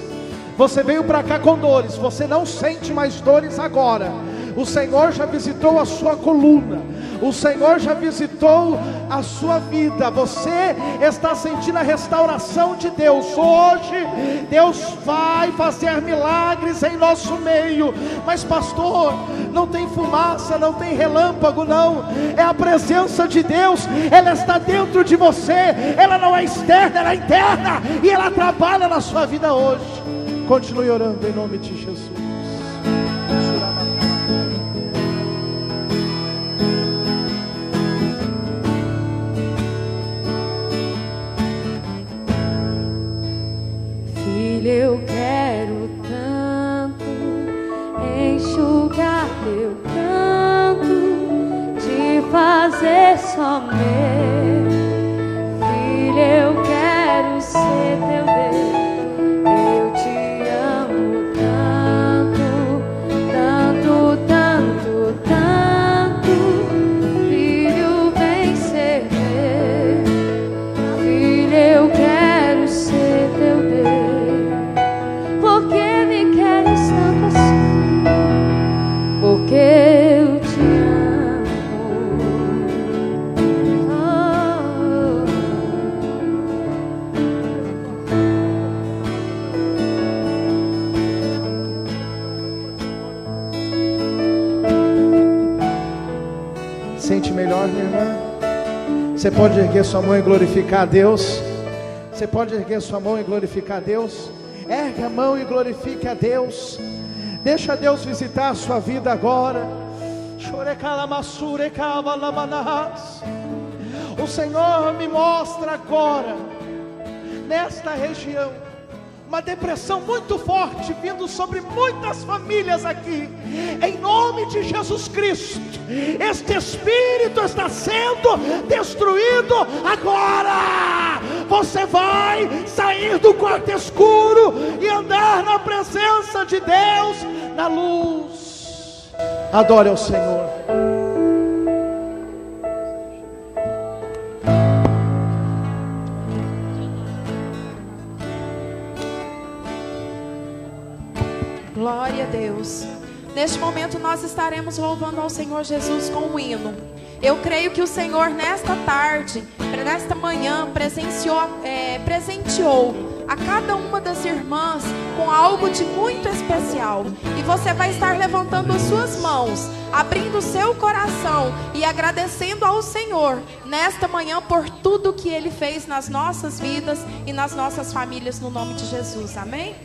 G: Você veio para cá com dores, você não sente mais dores agora. O Senhor já visitou a sua coluna, o Senhor já visitou a sua vida. Você está sentindo a restauração de Deus. Hoje Deus vai fazer milagres em nosso meio. Mas pastor, não tem fumaça, não tem relâmpago, não. É a presença de Deus, ela está dentro de você. Ela não é externa, ela é interna, e ela trabalha na sua vida hoje. Continue orando em nome de Jesus.
A: Filho, eu quero tanto enxugar teu canto, te fazer só meu. Filho, eu quero ser teu Deus. Eu te amo tanto, tanto, tanto, tanto. Filho, vem ser meu. Filho, eu quero ser teu Deus. Porque me queres tanto assim? Porque eu te amo.
G: Sente melhor, minha irmã? Você pode erguer sua mão e glorificar a Deus? Você pode erguer sua mão e glorificar a Deus? Ergue a mão e glorifique a Deus. Deixa Deus visitar a sua vida agora. O Senhor me mostra agora, nesta região, uma depressão muito forte vindo sobre muitas famílias aqui. Em nome de Jesus Cristo, este espírito está sendo destruído agora. Você vai sair do quarto escuro e andar na presença de Deus, na luz. Adore ao Senhor.
H: Glória a Deus. Neste momento nós estaremos louvando ao Senhor Jesus com um hino. Eu creio que o Senhor nesta tarde, nesta manhã, presenteou a cada uma das irmãs com algo de muito especial. E você vai estar levantando as suas mãos, abrindo o seu coração e agradecendo ao Senhor nesta manhã por tudo que Ele fez nas nossas vidas e nas nossas famílias, no nome de Jesus. Amém?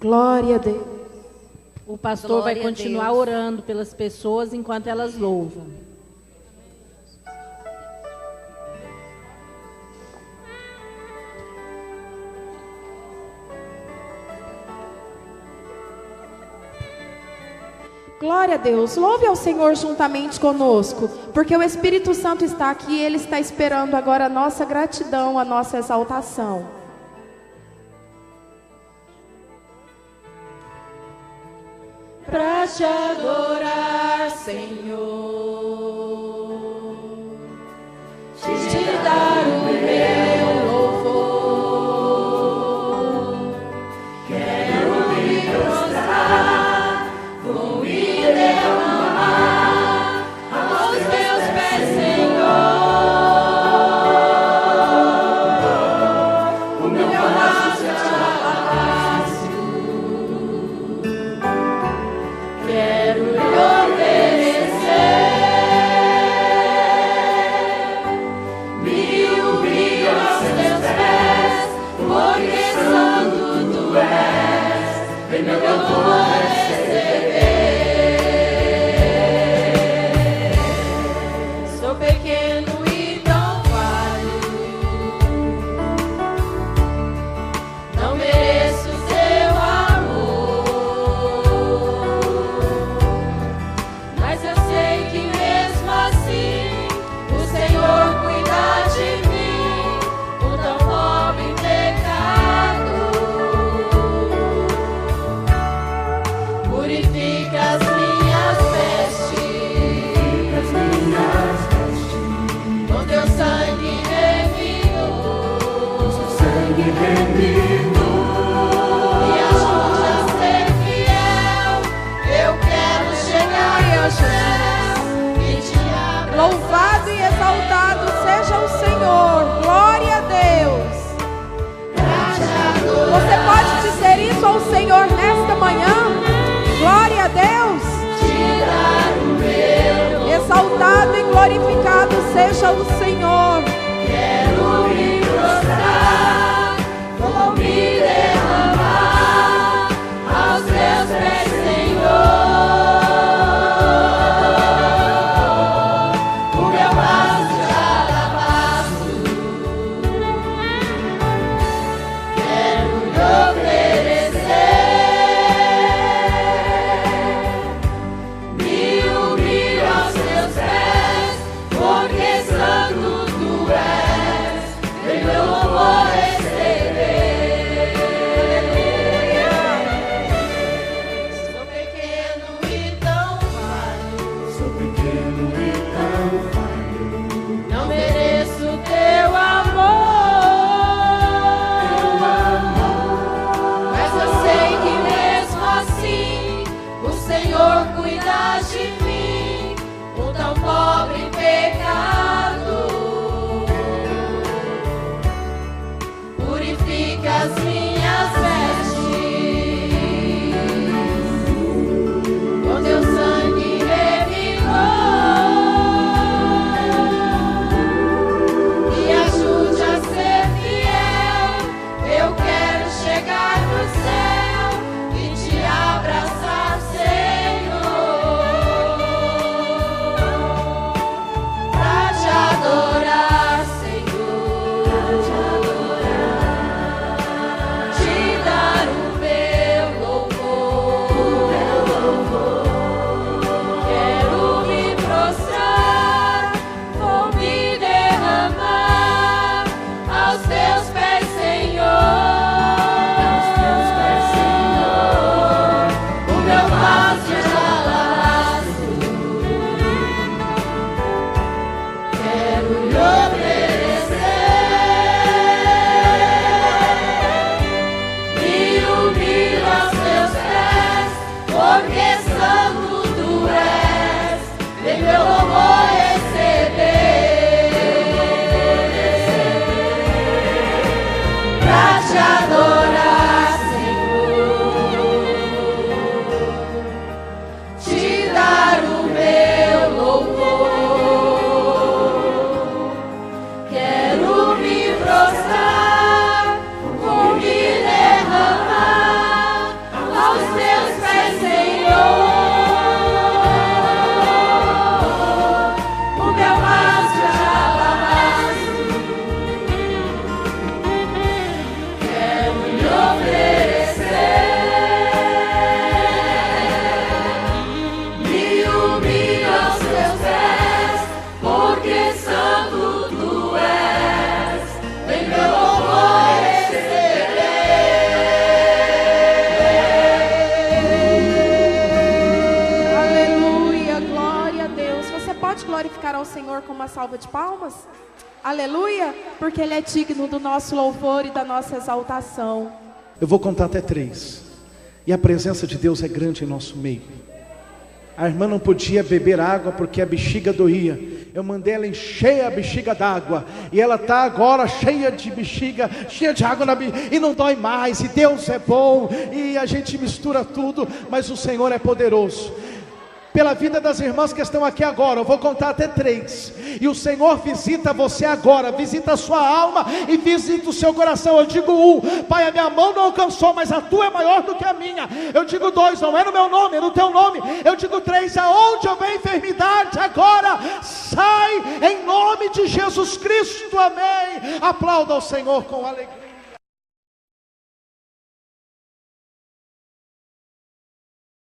H: Glória a Deus.
I: O pastor vai continuar orando pelas pessoas enquanto elas louvam.
H: Glória a Deus. Louve ao Senhor juntamente conosco, porque o Espírito Santo está aqui e Ele está esperando agora a nossa gratidão, a nossa exaltação. Pra te adorar, Senhor, te dar o meu louvor. Quero me prostrar, vou me derramar aos teus pés, Senhor. O meu coração te abraço. Quero lhe obedecer, me humilho aos teus pés, porque santo tu és, vem meu louvor receber. Sou pequeno e tão seja o Senhor.
E: Quero me prostrar, vou me derramar aos teus pés, Senhor. O meu vaso de alabastro, quero lhe oferecer. Me humilho aos teus pés, porque santo tu és, vem meu louvor receber. Sou pequeno e tão falho, não mereço teu amor, mas eu sei que mesmo assim o Senhor cuida de mim, um tão pobre pecado. Purifica as minhas vestes com teu sangue remigor, e ajude a ser fiel. Eu quero chegar no céu e te abraçar, Senhor, pra te adorar, Senhor, te dar o meu louvor. Quero me prostrar, vou me derramar aos teus pés, Senhor. O meu vaso de alabastro, quero lhe oferecer. Me humilho aos teus pés, porque santo tu és, vem meu louvor receber. Pra te adorar, Senhor, te dar o meu louvor. Quero me prostrar, vou me derramar aos teus pés, Senhor. O meu vaso de alabastro, quero lhe oferecer. Me humilho aos teus pés, porque santo tu és, vem meu louvor receber.
H: Aleluia, glória a Deus. Você pode glorificar ao Senhor com uma salva de palmas? Aleluia, porque Ele é digno do nosso louvor e da nossa exaltação.
G: Eu vou contar até 3. E a presença de Deus é grande em nosso meio. A irmã não podia beber água porque a bexiga doía. Eu mandei ela encher a bexiga d'água, e ela está agora cheia de bexiga, cheia de água na bexiga, e não dói mais. E Deus é bom, e a gente mistura tudo, mas o Senhor é poderoso. Pela vida das irmãs que estão aqui agora, eu vou contar até 3, e o Senhor visita você agora, visita a sua alma e visita o seu coração. Eu digo 1, Pai, a minha mão não alcançou, mas a tua é maior do que a minha. Eu digo 2, não é no meu nome, é no teu nome. Eu digo 3, aonde houver enfermidade agora, sai em nome de Jesus Cristo, amém. Aplauda ao Senhor com alegria.